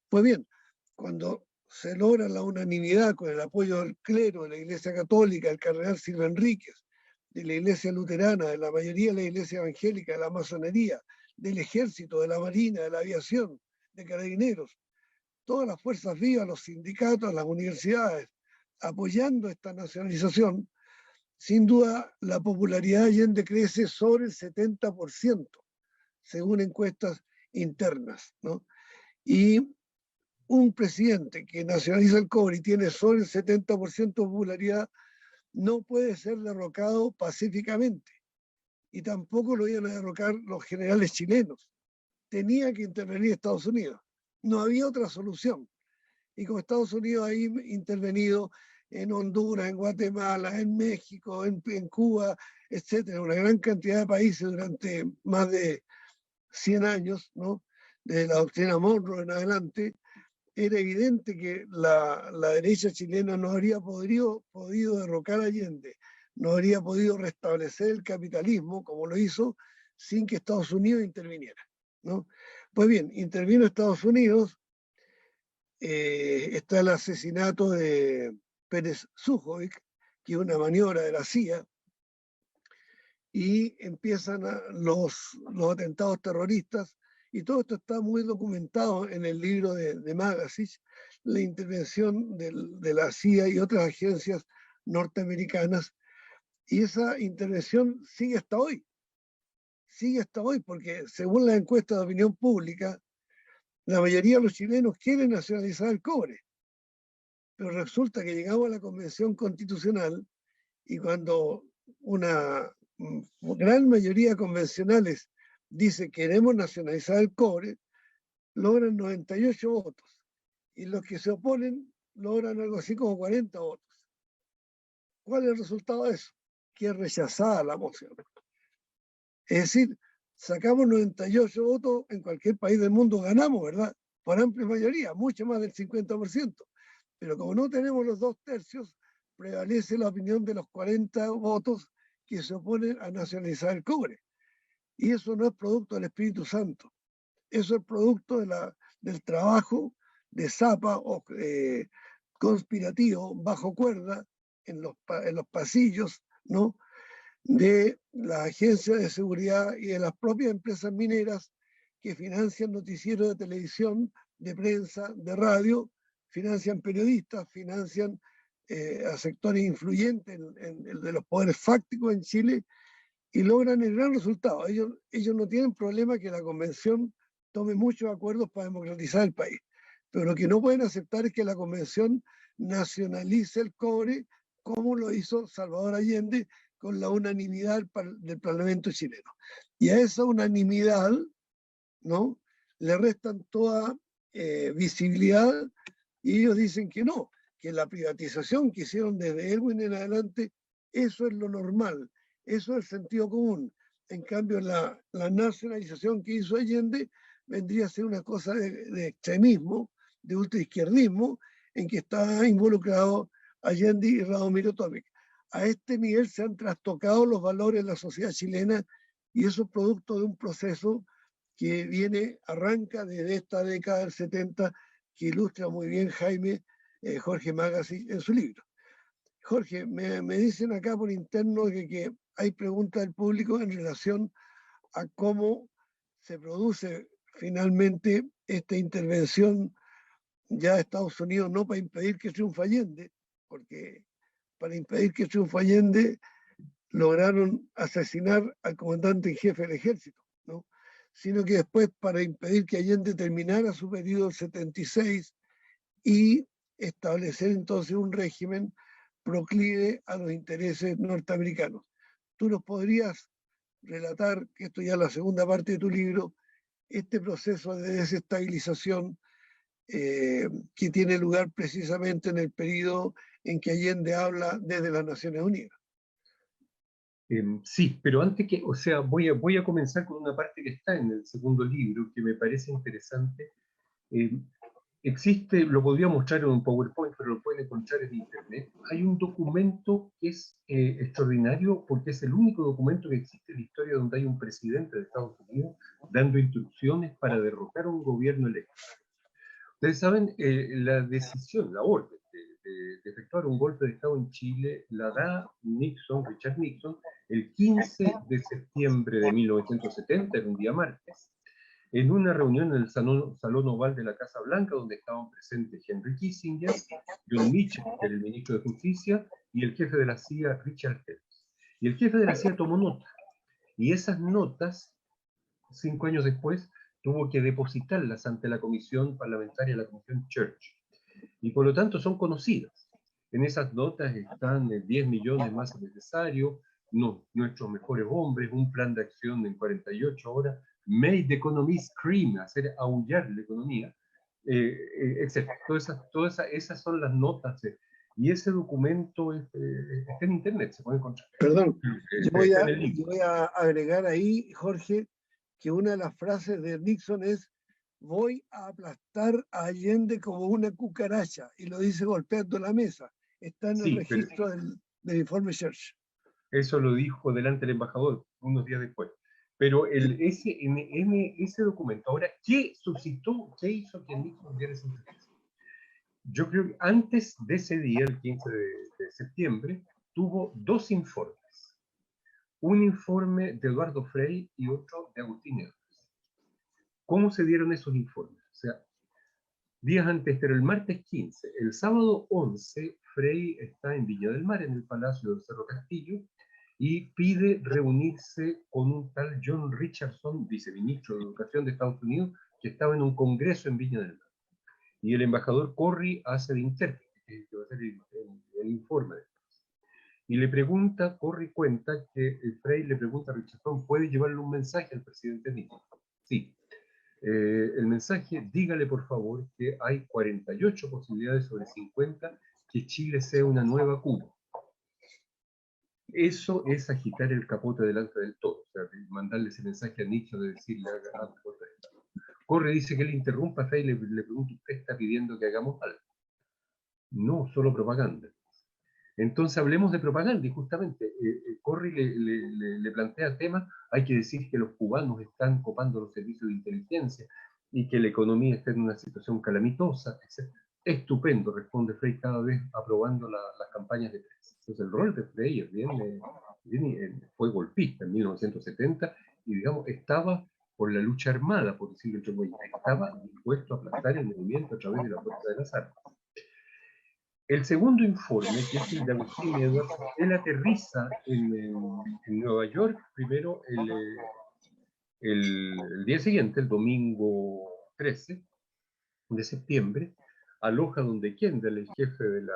Pues bien, cuando se logra la unanimidad con el apoyo del clero, de la Iglesia Católica, del cardenal Silva Enríquez, de la Iglesia Luterana, de la mayoría de la Iglesia Evangélica, de la Masonería, del Ejército, de la Marina, de la Aviación, de Carabineros, todas las fuerzas vivas, los sindicatos, las universidades, apoyando esta nacionalización, sin duda la popularidad de Allende crece sobre el 70%, según encuestas internas, ¿no? Y un presidente que nacionaliza el cobre y tiene sobre el 70% de popularidad no puede ser derrocado pacíficamente. Y tampoco lo iban a derrocar los generales chilenos. Tenía que intervenir Estados Unidos. No había otra solución. Y como Estados Unidos ha intervenido en Honduras, en Guatemala, en México, en Cuba, etcétera, una gran cantidad de países durante más de 100 años, ¿no? Desde la doctrina Monroe en adelante, era evidente que la derecha chilena no habría podido derrocar a Allende, no habría podido restablecer el capitalismo como lo hizo sin que Estados Unidos interviniera, ¿no? Pues bien, intervino Estados Unidos, está el asesinato de Pérez Sujovic, que es una maniobra de la CIA, y empiezan los atentados terroristas, y todo esto está muy documentado en el libro de Magazine, la intervención de la CIA y otras agencias norteamericanas, y esa intervención sigue hasta hoy, porque según las encuestas de opinión pública, la mayoría de los chilenos quieren nacionalizar el cobre, pero resulta que llegamos a la Convención Constitucional y cuando una gran mayoría de convencionales dice queremos nacionalizar el cobre, logran 98 votos y los que se oponen logran algo así como 40 votos. ¿Cuál es el resultado de eso? Que es rechazada la moción. Es decir, sacamos 98 votos, en cualquier país del mundo ganamos, ¿verdad? Por amplia mayoría, mucho más del 50%. Pero como no tenemos los 2/3, prevalece la opinión de los 40 votos que se oponen a nacionalizar el cobre. Y eso no es producto del Espíritu Santo. Eso es producto del trabajo de zapa o conspirativo, bajo cuerda, en los pasillos, ¿no? De la agencia de seguridad y de las propias empresas mineras que financian noticieros de televisión, de prensa, de radio, financian periodistas, financian a sectores influyentes de los poderes fácticos en Chile y logran el gran resultado. Ellos no tienen problema que la convención tome muchos acuerdos para democratizar el país, pero lo que no pueden aceptar es que la convención nacionalice el cobre como lo hizo Salvador Allende con la unanimidad del Parlamento chileno. Y a esa unanimidad, ¿no?, le restan toda visibilidad y ellos dicen que no, que la privatización que hicieron desde Erwin en adelante, eso es lo normal, eso es el sentido común. En cambio, la nacionalización que hizo Allende vendría a ser una cosa de extremismo, de ultraizquierdismo, en que está involucrado Allende y Radomiro Tomic. A este nivel se han trastocado los valores de la sociedad chilena y eso es producto de un proceso que arranca desde esta década del 70, que ilustra muy bien Jorge Magazine en su libro. Jorge, me dicen acá por interno que hay preguntas del público en relación a cómo se produce finalmente esta intervención ya de Estados Unidos, no para impedir que triunfe Allende, porque para impedir que triunfe Allende lograron asesinar al comandante en jefe del ejército, ¿no?, sino que después para impedir que Allende terminara su periodo del 76 y establecer entonces un régimen proclive a los intereses norteamericanos. ¿Tú nos podrías relatar, que esto ya es la segunda parte de tu libro, este proceso de desestabilización que tiene lugar precisamente en el periodo en que Allende habla desde las Naciones Unidas?
Sí, pero antes que, o sea, voy a comenzar con una parte que está en el segundo libro, que me parece interesante. Existe, lo podría mostrar en un PowerPoint, pero lo pueden encontrar en Internet. Hay un documento que es extraordinario porque es el único documento que existe en la historia donde hay un presidente de Estados Unidos dando instrucciones para derrocar a un gobierno electo. Ustedes saben, la decisión, la orden de efectuar un golpe de Estado en Chile la da Nixon, Richard Nixon, el 15 de septiembre de 1970, en un día martes, en una reunión en el Salón Oval de la Casa Blanca, donde estaban presentes Henry Kissinger, John Mitchell, que era el ministro de Justicia, y el jefe de la CIA, Richard Helms. Y el jefe de la CIA tomó nota. Y esas notas, 5 años después, tuvo que depositarlas ante la comisión parlamentaria, la comisión Church. Y por lo tanto son conocidas. En esas notas están 10 millones más necesarios, nuestros mejores hombres, un plan de acción en 48 horas, made the economy scream, hacer aullar la economía, etc. Esas son las notas. Y ese documento está en internet, se puede encontrar.
Perdón, yo
Está en el libro.
voy a agregar ahí, Jorge, que una de las frases de Nixon es: voy a aplastar a Allende como una cucaracha, y lo dice golpeando la mesa. Está en el
Sí, pero
registro del informe Church.
eso lo dijo delante del embajador unos días después. Pero ese documento, ahora, ¿qué suscitó, qué hizo que Nixon diera esa interpretación? Yo creo que antes de ese día, el 15 de septiembre, tuvo dos informes. Un informe de Eduardo Frei y otro de Agustín Edwards. ¿Cómo se dieron esos informes? O sea, días antes, pero el martes 15, el sábado 11, Frei está en Viña del Mar, en el Palacio del Cerro Castillo, y pide reunirse con un tal John Richardson, viceministro de Educación de Estados Unidos, que estaba en un congreso en Viña del Mar. Y el embajador Corry hace de intérprete, que va a ser el informe. Y le pregunta, Corry cuenta que Frei le pregunta a Richardson, ¿puede llevarle un mensaje al presidente Nixon? Sí. El mensaje, dígale por favor que hay 48 posibilidades sobre 50 que Chile sea una nueva Cuba. Eso es agitar el capote delante del todo, o sea, mandarle ese mensaje a Nixon de decirle haga golpe de Estado. Corre, dice que le interrumpa, y le pregunta, ¿usted está pidiendo que hagamos algo? No, solo propaganda. Entonces hablemos de propaganda y justamente Corry le plantea temas, hay que decir que los cubanos están copando los servicios de inteligencia y que la economía está en una situación calamitosa, etc. Estupendo, responde Frei cada vez aprobando las campañas de prensa. Entonces el rol de Frei fue golpista en 1970 y digamos estaba por la lucha armada, por decirlo de otro modo, estaba dispuesto a aplastar el movimiento a través de la fuerza de las armas. El segundo informe, que es el de Agustín Edwards, él aterriza en Nueva York primero el día siguiente, el domingo 13 de septiembre, aloja donde Kendall, el jefe el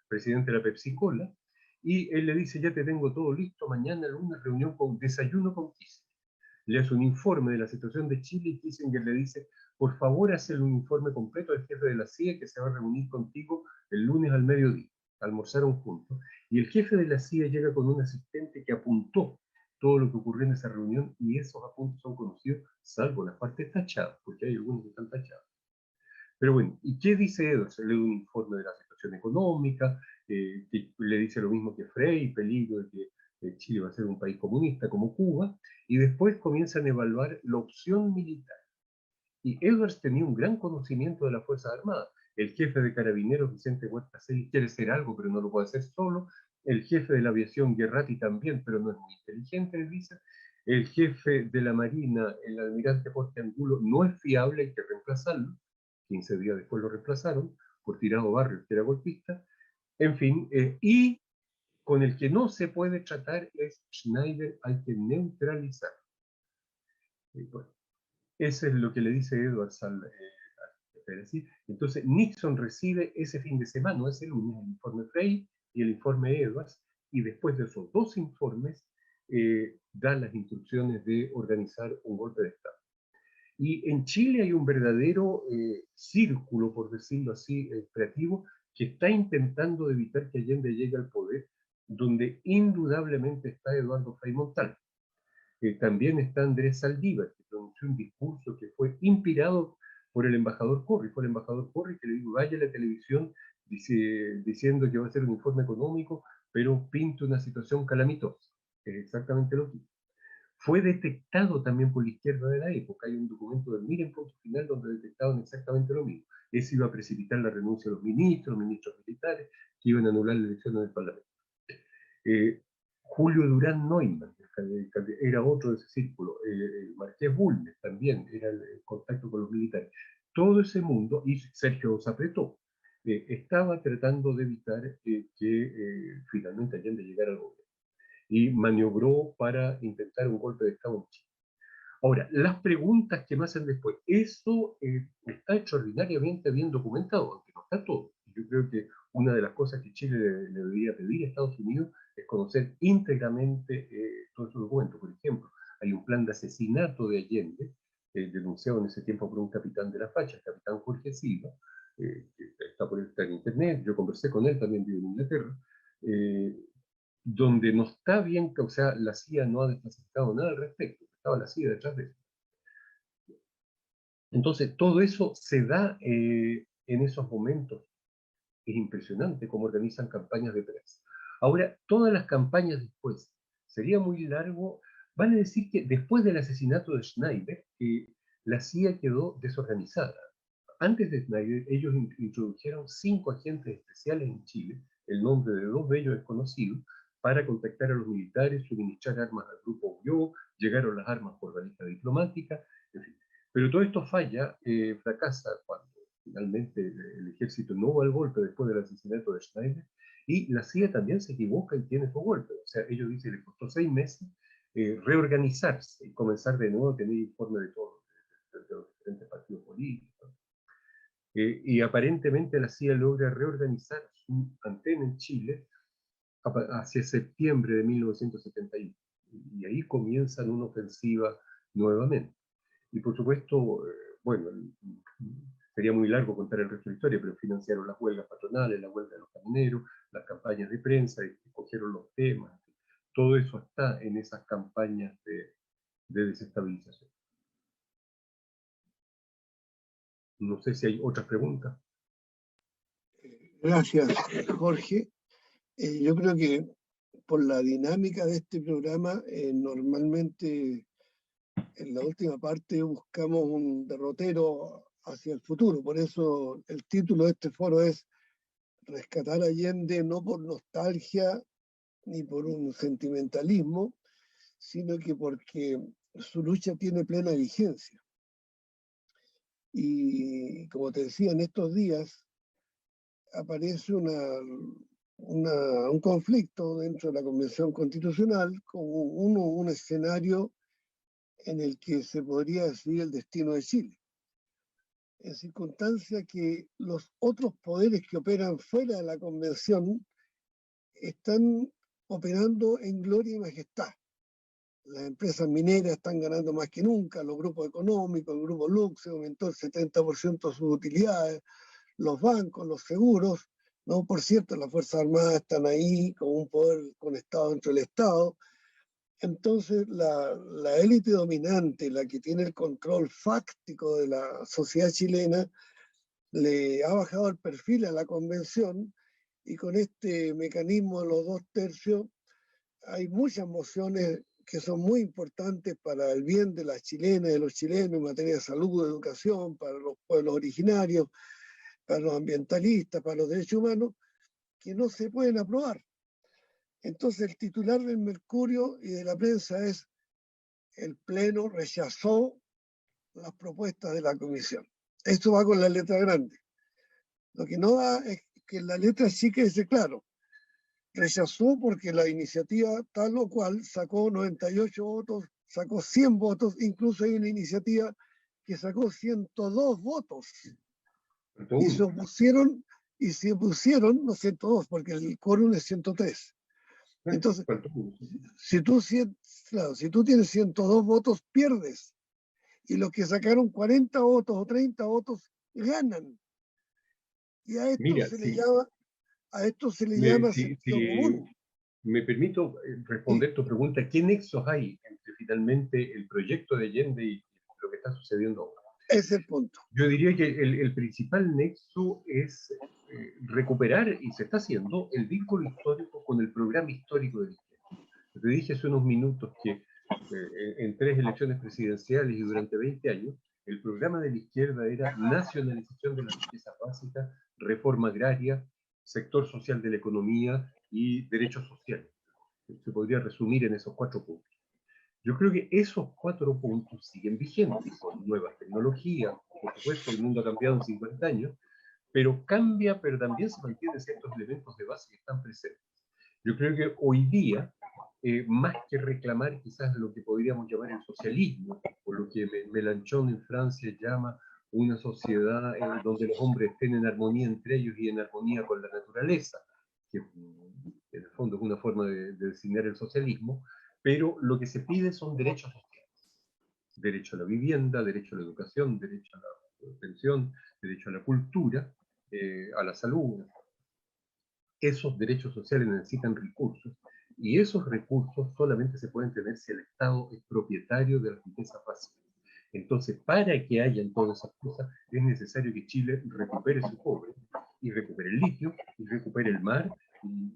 presidente de la Pepsi Cola, y él le dice, ya te tengo todo listo, mañana lunes reunión con desayuno con Kissinger. Le hace un informe de la situación de Chile y Kissinger le dice, por favor, hazle un informe completo al jefe de la CIA que se va a reunir contigo el lunes al mediodía. Almorzaron juntos. Y el jefe de la CIA llega con un asistente que apuntó todo lo que ocurrió en esa reunión y esos apuntes son conocidos, salvo las partes tachadas, porque hay algunos que están tachados. Pero bueno, ¿y qué dice Edwards? Le da un informe de la situación económica, que le dice lo mismo que Frei, peligro de que Chile va a ser un país comunista como Cuba, y después comienzan a evaluar la opción militar. Y Edwards tenía un gran conocimiento de las Fuerzas Armadas. El jefe de Carabineros, Vicente Huerta Celis, quiere ser algo, pero no lo puede hacer solo. El jefe de la aviación, Guerrati, también, pero no es muy inteligente, le dice. El jefe de la Marina, el almirante Jorge Angulo, no es fiable, hay que reemplazarlo. 15 días después lo reemplazaron por Tirado Barrios, que era golpista. En fin, y con el que no se puede tratar es Schneider, hay que neutralizar. Bueno, eso es lo que le dice Edwards al decir. Entonces, Nixon recibe ese fin de semana, no ese lunes, el informe Frei, y el informe Edwards, y después de esos dos informes da las instrucciones de organizar un golpe de Estado. Y en Chile hay un verdadero círculo, por decirlo así, creativo, que está intentando evitar que Allende llegue al poder, donde indudablemente está Eduardo Frei Montalva. También está Andrés Saldívar, que pronunció un discurso que fue inspirado por el embajador Corry. Fue el embajador Corry que le dijo, vaya a la televisión diciendo que va a ser un informe económico, pero pinta una situación calamitosa. Es exactamente lo que fue detectado también por la izquierda de la época. Hay un documento del Miren Punto Final donde detectaban exactamente lo mismo. Eso iba a precipitar la renuncia de los ministros militares, que iban a anular la elección del Parlamento. Julio Durán Neumann era otro de ese círculo. Marqués Bulnes también era el contacto con los militares. Todo ese mundo, y Sergio Zapretó, estaba tratando de evitar que finalmente Allende llegara al gobierno. Y maniobró para intentar un golpe de Estado en Chile. Ahora, las preguntas que me hacen después, eso está extraordinariamente bien documentado, aunque no está todo. Yo creo que una de las cosas que Chile le debería pedir a Estados Unidos es conocer íntegramente todos esos documentos. Por ejemplo, hay un plan de asesinato de Allende, denunciado en ese tiempo por un capitán de la facha, el capitán Jorge Silva, que está en internet. Yo conversé con él, también vive en Inglaterra, donde no está bien, o sea, la CIA no ha desclasificado nada al respecto, estaba la CIA detrás de eso. Entonces, todo eso se da en esos momentos. Es impresionante cómo organizan campañas de prensa. Ahora, todas las campañas después, sería muy largo, van a decir que después del asesinato de Schneider, la CIA quedó desorganizada. Antes de Schneider, ellos introdujeron 5 agentes especiales en Chile, el nombre de 2 de ellos es conocido, para contactar a los militares, suministrar armas al grupo UYO, llegaron las armas por valija diplomática, en fin. Pero todo esto falla, fracasa cuando finalmente el ejército no va al golpe después del asesinato de Schneider, y la CIA también se equivoca y tiene su golpe. O sea, ellos dicen que les costó 6 meses reorganizarse y comenzar de nuevo a tener informe de todos de los diferentes partidos políticos. Y aparentemente la CIA logra reorganizar su antena en Chile hacia septiembre de 1971. Y ahí comienzan una ofensiva nuevamente. Y por supuesto, bueno, sería muy largo contar el resto de la historia, pero financiaron las huelgas patronales, la huelga de los camioneros, las campañas de prensa, y cogieron los temas. Todo eso está en esas campañas de desestabilización. No sé si hay otras preguntas.
Gracias, Jorge. Yo creo que por la dinámica de este programa, normalmente en la última parte buscamos un derrotero hacia el futuro. Por eso el título de este foro es Rescatar a Allende no por nostalgia ni por un sentimentalismo, sino que porque su lucha tiene plena vigencia. Y como te decía, en estos días aparece un conflicto dentro de la Convención Constitucional, con un escenario en el que se podría decidir el destino de Chile. En circunstancia que los otros poderes que operan fuera de la Convención están operando en gloria y majestad. Las empresas mineras están ganando más que nunca, los grupos económicos, el grupo Lux aumentó el 70% de sus utilidades, los bancos, los seguros, ¿no? Por cierto, las Fuerzas Armadas están ahí con un poder conectado dentro del Estado. Entonces, la élite dominante, la que tiene el control fáctico de la sociedad chilena, le ha bajado el perfil a la convención, y con este mecanismo de los 2/3 hay muchas mociones que son muy importantes para el bien de las chilenas y de los chilenos en materia de salud, de educación, para los pueblos originarios, para los ambientalistas, para los derechos humanos, que no se pueden aprobar. Entonces el titular del Mercurio y de la prensa es: el Pleno rechazó las propuestas de la Comisión. Esto va con la letra grande. Lo que no da es que en la letra chica dice claro, rechazó porque la iniciativa tal o cual sacó 98 votos, sacó 100 votos, incluso hay una iniciativa que sacó 102 votos. Y se opusieron y se pusieron, no 102, porque el quórum es 103. Entonces, claro, si tú tienes 102 votos, pierdes. Y los que sacaron 40 votos o 30 votos, ganan. Y a esto
Mira,
se le llama sentido común.
Me permito responder tu pregunta. ¿Qué nexos hay entre finalmente el proyecto de Allende y lo que está sucediendo ahora?
Ese es el punto.
Yo diría que el principal nexo es recuperar, y se está haciendo, el vínculo histórico con el programa histórico de la izquierda. Te dije hace unos minutos que en 3 elecciones presidenciales y durante 20 años, el programa de la izquierda era nacionalización de las riquezas básicas, reforma agraria, sector social de la economía y derechos sociales. Se podría resumir en esos 4 puntos. Yo creo que esos 4 puntos siguen vigentes, con nuevas tecnologías, por supuesto, el mundo ha cambiado en 50 años, pero cambia, pero también se mantienen ciertos elementos de base que están presentes. Yo creo que hoy día, más que reclamar quizás lo que podríamos llamar el socialismo, o lo que Mélenchon en Francia llama una sociedad donde los hombres estén en armonía entre ellos y en armonía con la naturaleza, que en el fondo es una forma de designar el socialismo, pero lo que se pide son derechos sociales. Derecho a la vivienda, derecho a la educación, derecho a la pensión, derecho a la cultura, a la salud. Esos derechos sociales necesitan recursos, y esos recursos solamente se pueden tener si el Estado es propietario de las riquezas básicas. Entonces, para que hayan todas esas cosas, es necesario que Chile recupere su cobre, y recupere el litio, y recupere el mar, y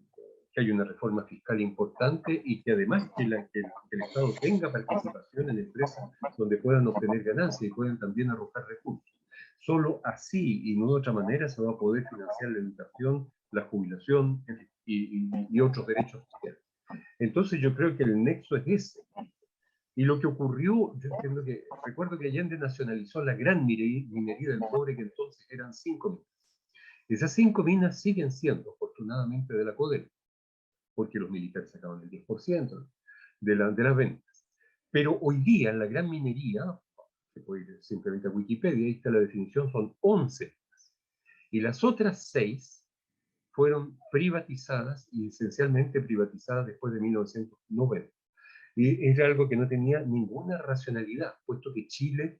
que haya una reforma fiscal importante, y que además que el Estado tenga participación en empresas donde puedan obtener ganancias y puedan también arrojar recursos. Solo así y no de otra manera se va a poder financiar la educación, la jubilación y otros derechos sociales. Entonces yo creo que el nexo es ese. Y lo que ocurrió, yo entiendo que, recuerdo que Allende nacionalizó la gran minería del cobre, que entonces eran 5 minas. Esas 5 minas siguen siendo, afortunadamente, de la CODEL, porque los militares sacaban el 10% de las ventas. Pero hoy día la gran minería, se puede ir simplemente a Wikipedia, ahí está la definición, son 11. Y las otras 6 fueron privatizadas, y esencialmente privatizadas después de 1990. Y era algo que no tenía ninguna racionalidad, puesto que Chile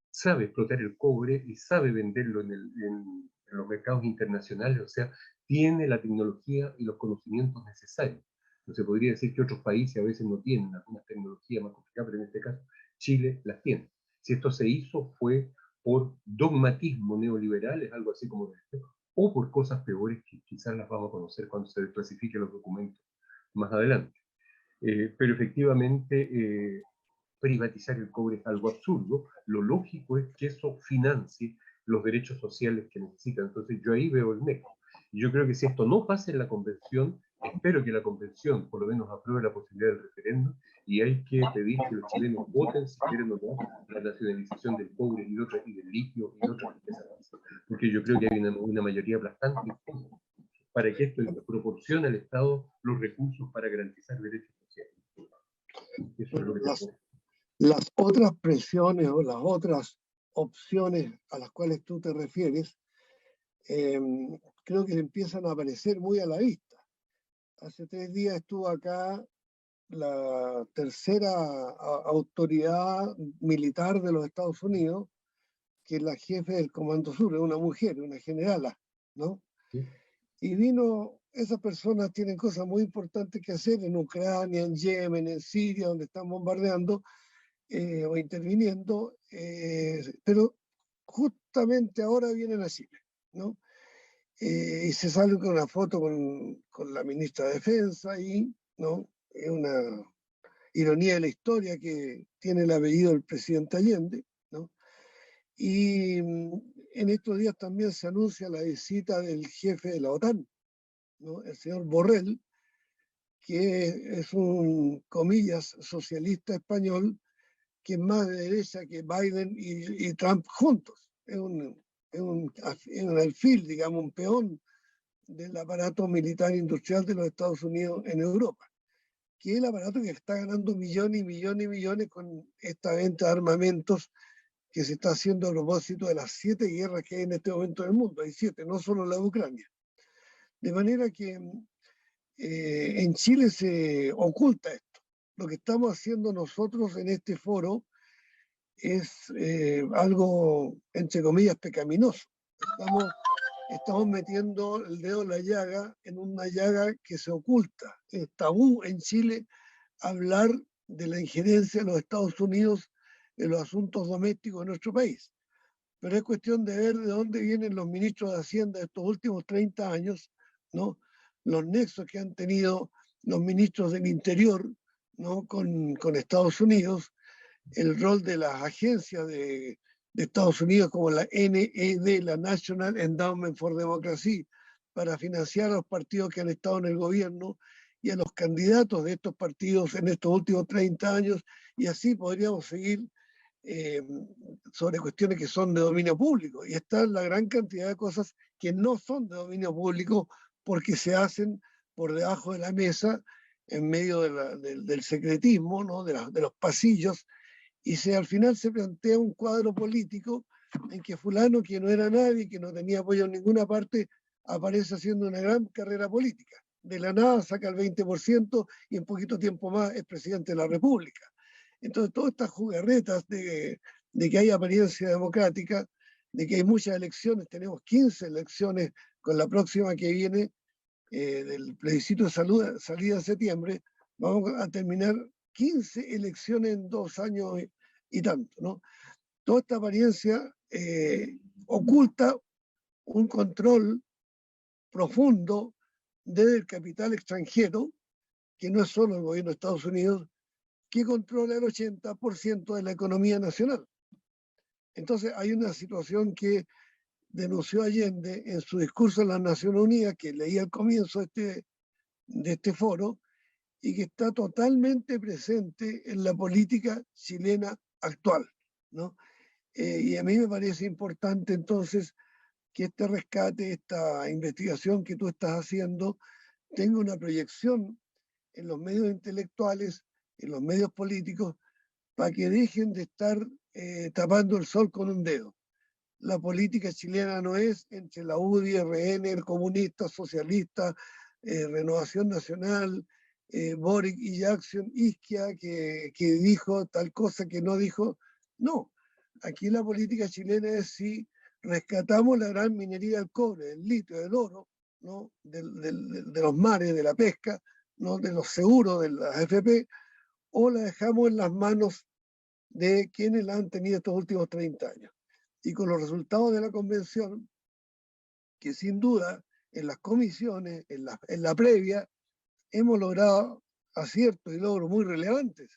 sabe explotar el cobre y sabe venderlo en los mercados internacionales, o sea, tiene la tecnología y los conocimientos necesarios. No se podría decir que otros países a veces no tienen algunas tecnologías más complicadas, pero en este caso Chile las tiene. Si esto se hizo fue por dogmatismo neoliberal, es algo así como o por cosas peores que quizás las vamos a conocer cuando se desclasifiquen los documentos más adelante. Pero efectivamente privatizar el cobre es algo absurdo. Lo lógico es que eso financie los derechos sociales que necesitan. Entonces yo ahí veo el nexo. Y yo creo que si esto no pasa en la convención, espero que la convención por lo menos apruebe la posibilidad del referéndum, y hay que pedir que los chilenos voten si quieren o no la nacionalización del cobre y del litio y de otras riquezas básicas. Porque yo creo que hay una mayoría aplastante para que esto proporcione al Estado los recursos para garantizar derechos sociales. Eso es lo que
las otras presiones o las otras opciones a las cuales tú te refieres, creo que empiezan a aparecer muy a la vista. Hace 3 días estuvo acá la tercera autoridad militar de los Estados Unidos, que es la jefe del Comando Sur, es una mujer, una generala, ¿no?
Sí.
Y vino, esas personas tienen cosas muy importantes que hacer en Ucrania, en Yemen, en Siria, donde están bombardeando o interviniendo, pero justamente ahora vienen a Chile, ¿no? Y se sale con una foto con la ministra de Defensa y, ¿no? Es una ironía de la historia que tiene el apellido del presidente Allende, ¿no? Y en estos días también se anuncia la visita del jefe de la OTAN, ¿no? El señor Borrell, que es un, comillas, socialista español, que es más de derecha que Biden y Trump juntos. Es un alfil, digamos, un peón del aparato militar industrial de los Estados Unidos en Europa, que es el aparato que está ganando millones y millones y millones con esta venta de armamentos que se está haciendo a propósito de las 7 guerras que hay en este momento en el mundo. Hay 7, no solo la de Ucrania. De manera que en Chile se oculta esto. Lo que estamos haciendo nosotros en este foro es algo, entre comillas, pecaminoso. Estamos metiendo el dedo en la llaga, en una llaga que se oculta. Es tabú en Chile hablar de la injerencia de los Estados Unidos en los asuntos domésticos de nuestro país. Pero es cuestión de ver de dónde vienen los ministros de Hacienda de estos últimos 30 años, ¿no? Los nexos que han tenido los ministros del Interior, ¿no? con Estados Unidos, el rol de las agencias de Estados Unidos como la NED, la National Endowment for Democracy, para financiar a los partidos que han estado en el gobierno y a los candidatos de estos partidos en estos últimos 30 años, y así podríamos seguir sobre cuestiones que son de dominio público. Y está la gran cantidad de cosas que no son de dominio público porque se hacen por debajo de la mesa, en medio del secretismo, ¿no? de los pasillos, y al final se plantea un cuadro político en que fulano, que no era nadie, que no tenía apoyo en ninguna parte, aparece haciendo una gran carrera política. De la nada saca el 20% y en poquito tiempo más es presidente de la República. Entonces, todas estas jugarretas de que hay apariencia democrática, de que hay muchas elecciones, tenemos 15 elecciones con la próxima que viene, del plebiscito de salida de septiembre, vamos a terminar 15 elecciones en 2 años y tanto, ¿no? Toda esta apariencia oculta un control profundo del capital extranjero, que no es solo el gobierno de Estados Unidos, que controla el 80% de la economía nacional. Entonces hay una situación que denunció Allende en su discurso en las Naciones Unidas, que leí al comienzo de este foro, y que está totalmente presente en la política chilena actual, ¿no? Y a mí me parece importante entonces que este rescate, esta investigación que tú estás haciendo, tenga una proyección en los medios intelectuales, en los medios políticos, para que dejen de estar tapando el sol con un dedo. La política chilena no es entre la UDI, RN, el comunista, socialista, Renovación Nacional, Boric y Jackson Isquia, que dijo tal cosa que no dijo. No, aquí la política chilena es si rescatamos la gran minería del cobre, del litio, del oro, ¿no? de los mares, de la pesca, ¿no? de los seguros, de las AFP, o la dejamos en las manos de quienes la han tenido estos últimos 30 años. Y con los resultados de la convención, que sin duda en las comisiones, en la previa, hemos logrado aciertos y logros muy relevantes,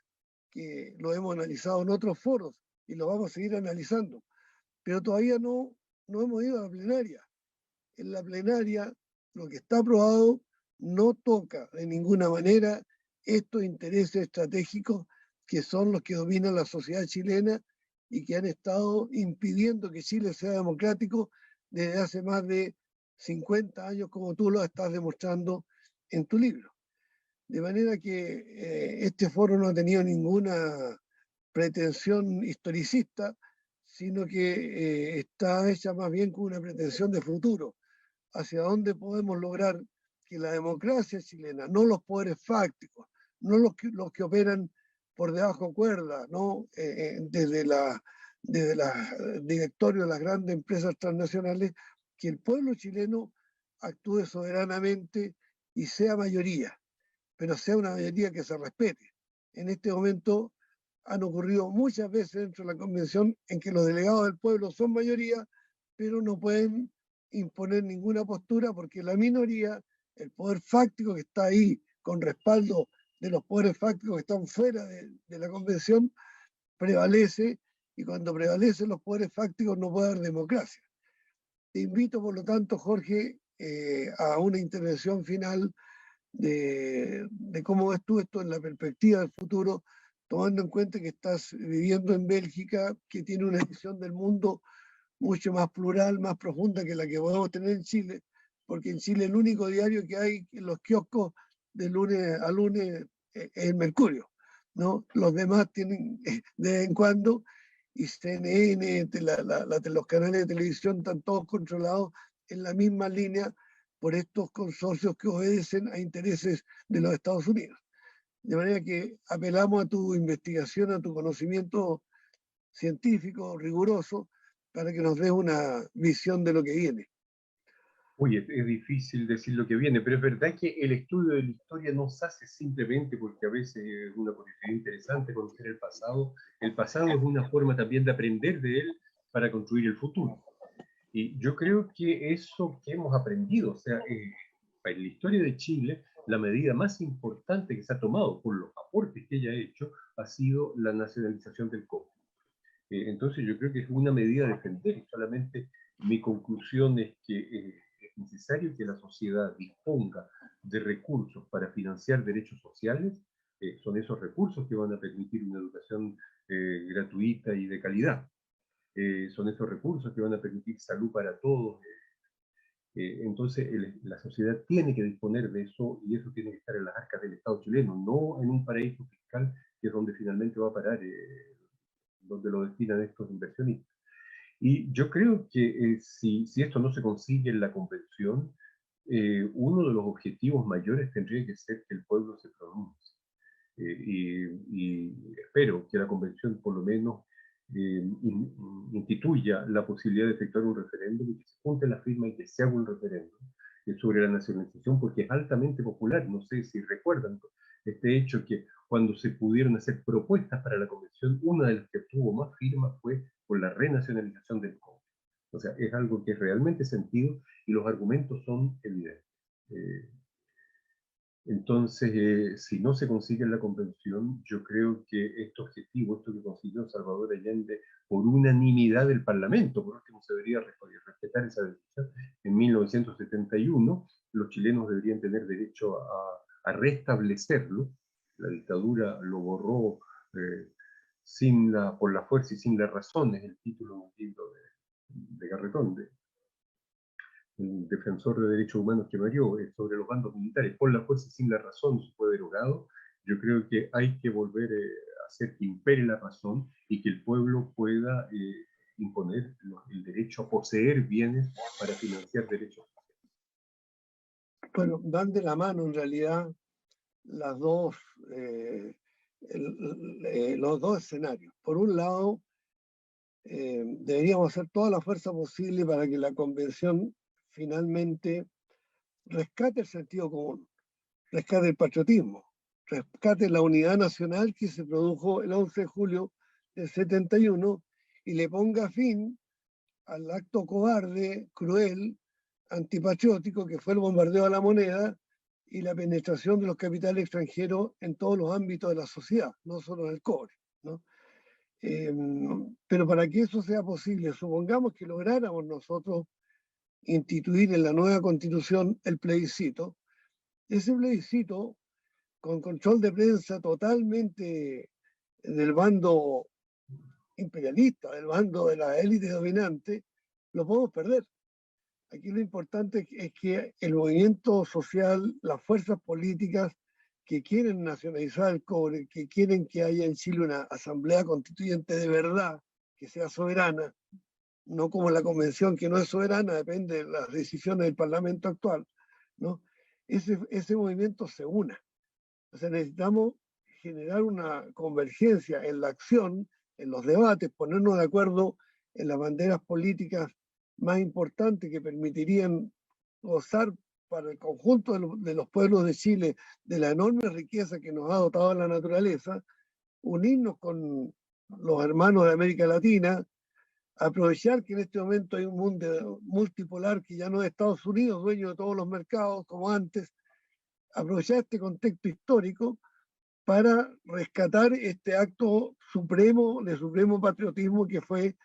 que lo hemos analizado en otros foros y lo vamos a seguir analizando. Pero todavía no hemos ido a la plenaria. En la plenaria, lo que está aprobado no toca de ninguna manera estos intereses estratégicos que son los que dominan la sociedad chilena y que han estado impidiendo que Chile sea democrático desde hace más de 50 años, como tú lo estás demostrando en tu libro. De manera que este foro no ha tenido ninguna pretensión historicista, sino que está hecha más bien con una pretensión de futuro, hacia dónde podemos lograr que la democracia chilena, no los poderes fácticos, no los que operan por debajo cuerda, ¿no? desde la directorio de las grandes empresas transnacionales, que el pueblo chileno actúe soberanamente y sea mayoría, pero sea una mayoría que se respete. En este momento han ocurrido muchas veces dentro de la convención en que los delegados del pueblo son mayoría, pero no pueden imponer ninguna postura porque la minoría, el poder fáctico que está ahí con respaldo de los poderes fácticos que están fuera de la convención, prevalece, y cuando prevalecen los poderes fácticos no puede haber democracia. Te invito, por lo tanto, Jorge, a una intervención final de cómo ves tú esto en la perspectiva del futuro, tomando en cuenta que estás viviendo en Bélgica, que tiene una visión del mundo mucho más plural, más profunda que la que podemos tener en Chile, porque en Chile el único diario que hay en los kioscos de lunes a lunes es el Mercurio, ¿no? Los demás tienen de vez en cuando, y CNN, los canales de televisión están todos controlados en la misma línea por estos consorcios que obedecen a intereses de los Estados Unidos. De manera que apelamos a tu investigación, a tu conocimiento científico, riguroso, para que nos des una visión de lo que viene.
Oye, es difícil decir lo que viene, pero es verdad que el estudio de la historia no se hace simplemente porque a veces es una curiosidad interesante conocer el pasado. El pasado es una forma también de aprender de él para construir el futuro. Y yo creo que eso que hemos aprendido, o sea, en la historia de Chile, la medida más importante que se ha tomado por los aportes que ella ha hecho ha sido la nacionalización del cobre. Entonces yo creo que es una medida a defender, y solamente mi conclusión es que es necesario que la sociedad disponga de recursos para financiar derechos sociales. Son esos recursos que van a permitir una educación gratuita y de calidad. Son esos recursos que van a permitir salud para todos. Entonces la sociedad tiene que disponer de eso, y eso tiene que estar en las arcas del Estado chileno, no en un paraíso fiscal que es donde finalmente va a parar, donde lo destinan estos inversionistas. Y yo creo que si esto no se consigue en la convención, uno de los objetivos mayores tendría que ser que el pueblo se pronuncie. Y espero que la convención por lo menos instituya la posibilidad de efectuar un referéndum, y que se junte la firma y que se haga un referéndum sobre la nacionalización, porque es altamente popular. No sé si recuerdan este hecho, que cuando se pudieron hacer propuestas para la convención, una de las que tuvo más firmas fue por la renacionalización del cobre. O sea, es algo que es realmente sentido, y los argumentos son evidentes. Entonces, si no se consigue en la convención, yo creo que este objetivo, esto que consiguió Salvador Allende por unanimidad del Parlamento, por último se debería respetar esa decisión, en 1971, los chilenos deberían tener derecho a restablecerlo. La dictadura lo borró por la fuerza y sin la razón, es el título de un libro de Garretón, el defensor de derechos humanos que varió, sobre los bandos militares. Por la fuerza y sin la razón se fue derogado. Yo creo que hay que volver a hacer que impere la razón, y que el pueblo pueda imponer el derecho a poseer bienes para financiar derechos sociales.
Bueno, van de la mano en realidad las dos, los dos escenarios. Por un lado, deberíamos hacer toda la fuerza posible para que la convención finalmente rescate el sentido común, rescate el patriotismo, rescate la unidad nacional que se produjo el 11 de julio del 71, y le ponga fin al acto cobarde, cruel, antipatriótico que fue el bombardeo a la moneda y la penetración de los capitales extranjeros en todos los ámbitos de la sociedad, no solo en el cobre, ¿no? Pero para que eso sea posible, supongamos que lográramos nosotros instituir en la nueva constitución el plebiscito. Ese plebiscito, con control de prensa totalmente del bando imperialista, del bando de la élite dominante, lo podemos perder. Aquí lo importante es que el movimiento social, las fuerzas políticas que quieren nacionalizar el cobre, que quieren que haya en Chile una asamblea constituyente de verdad, que sea soberana, no como la convención que no es soberana, depende de las decisiones del Parlamento actual, ¿no? Ese movimiento se una. O sea, necesitamos generar una convergencia en la acción, en los debates, ponernos de acuerdo en las banderas políticas más importantes que permitirían gozar para el conjunto de los pueblos de Chile de la enorme riqueza que nos ha dotado la naturaleza, unirnos con los hermanos de América Latina, aprovechar que en este momento hay un mundo multipolar que ya no es Estados Unidos, dueño de todos los mercados como antes, aprovechar este contexto histórico para rescatar este acto supremo, de supremo patriotismo que fue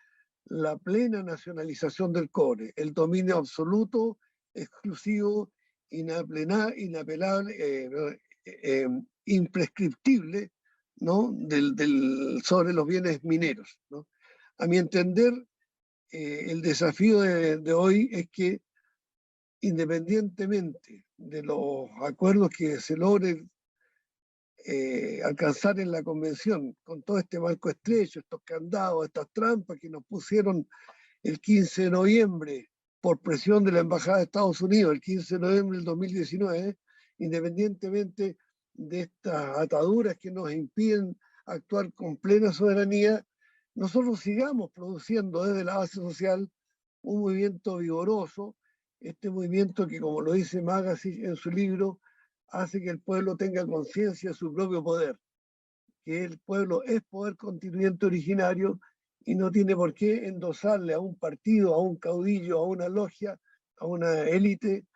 la plena nacionalización del cobre, el dominio absoluto, exclusivo, inapelable, imprescriptible, ¿no? sobre los bienes mineros, ¿no? A mi entender, el desafío de hoy es que, independientemente de los acuerdos que se logren alcanzar en la convención, con todo este marco estrecho, estos candados, estas trampas que nos pusieron el 15 de noviembre por presión de la Embajada de Estados Unidos, el 15 de noviembre del 2019, independientemente de estas ataduras que nos impiden actuar con plena soberanía, nosotros sigamos produciendo desde la base social un movimiento vigoroso, este movimiento que, como lo dice Magazine en su libro, hace que el pueblo tenga conciencia de su propio poder, que el pueblo es poder constituyente originario y no tiene por qué endosarle a un partido, a un caudillo, a una logia, a una élite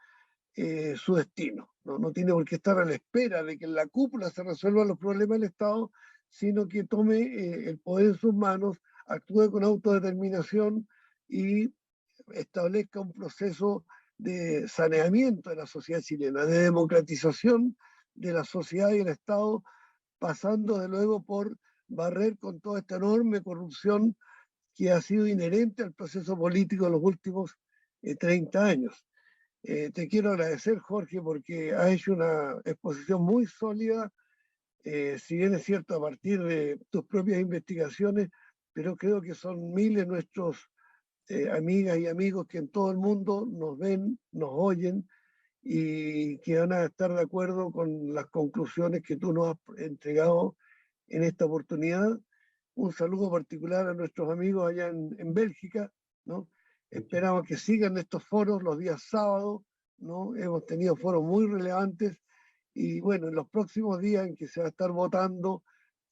su destino. No tiene por qué estar a la espera de que en la cúpula se resuelvan los problemas del Estado, sino que tome el poder en sus manos, actúe con autodeterminación y establezca un proceso de saneamiento de la sociedad chilena, de democratización de la sociedad y el Estado, pasando de luego por barrer con toda esta enorme corrupción que ha sido inherente al proceso político de los últimos 30 años. Te quiero agradecer, Jorge, porque has hecho una exposición muy sólida, si bien es cierto a partir de tus propias investigaciones, pero creo que son miles nuestros amigas y amigos que en todo el mundo nos ven, nos oyen y que van a estar de acuerdo con las conclusiones que tú nos has entregado en esta oportunidad. Un saludo particular a nuestros amigos allá en Bélgica, ¿no? Esperamos que sigan estos foros los días sábados, ¿no? Hemos tenido foros muy relevantes y bueno, en los próximos días en que se va a estar votando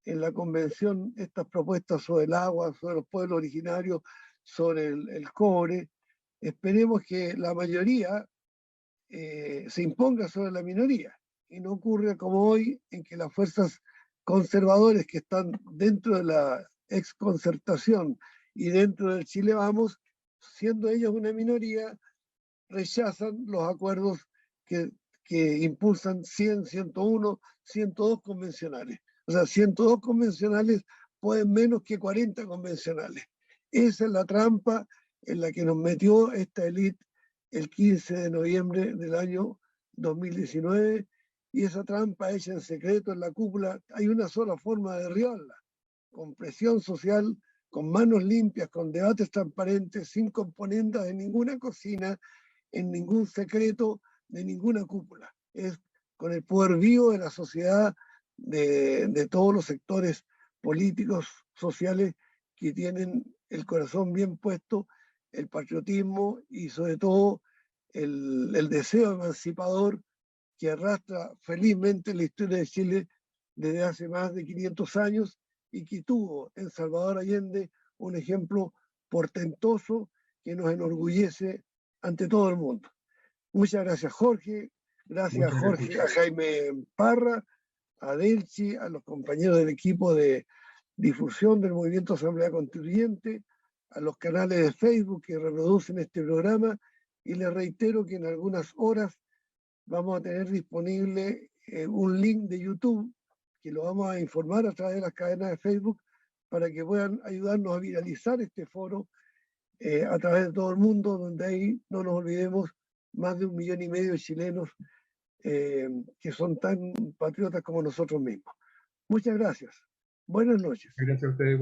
en la convención estas propuestas sobre el agua, sobre los pueblos originarios, sobre el cobre, esperemos que la mayoría se imponga sobre la minoría y no ocurra como hoy en que las fuerzas conservadores que están dentro de la exconcertación y dentro del Chile Vamos, siendo ellos una minoría, rechazan los acuerdos que impulsan 100, 101, 102 convencionales. O sea, 102 convencionales pueden menos que 40 convencionales. Esa es la trampa en la que nos metió esta élite el 15 de noviembre del año 2019, y esa trampa hecha en secreto en la cúpula, hay una sola forma de derribarla, con presión social, con manos limpias, con debates transparentes, sin componendas de ninguna cocina, en ningún secreto, de ninguna cúpula. Es con el poder vivo de la sociedad, de todos los sectores políticos, sociales, que tienen el corazón bien puesto, el patriotismo y sobre todo el deseo emancipador que arrastra felizmente la historia de Chile desde hace más de 500 años y que tuvo en Salvador Allende un ejemplo portentoso que nos enorgullece ante todo el mundo. Muchas gracias, Jorge. Gracias, Jorge, a Jaime Parra, a Delchi, a los compañeros del equipo de difusión del Movimiento Asamblea Constituyente, a los canales de Facebook que reproducen este programa, y les reitero que en algunas horas vamos a tener disponible un link de YouTube que lo vamos a informar a través de las cadenas de Facebook para que puedan ayudarnos a viralizar este foro a través de todo el mundo, donde ahí, no nos olvidemos, más de 1,5 millones de chilenos que son tan patriotas como nosotros mismos. Muchas gracias. Buenas noches.
Gracias a ustedes.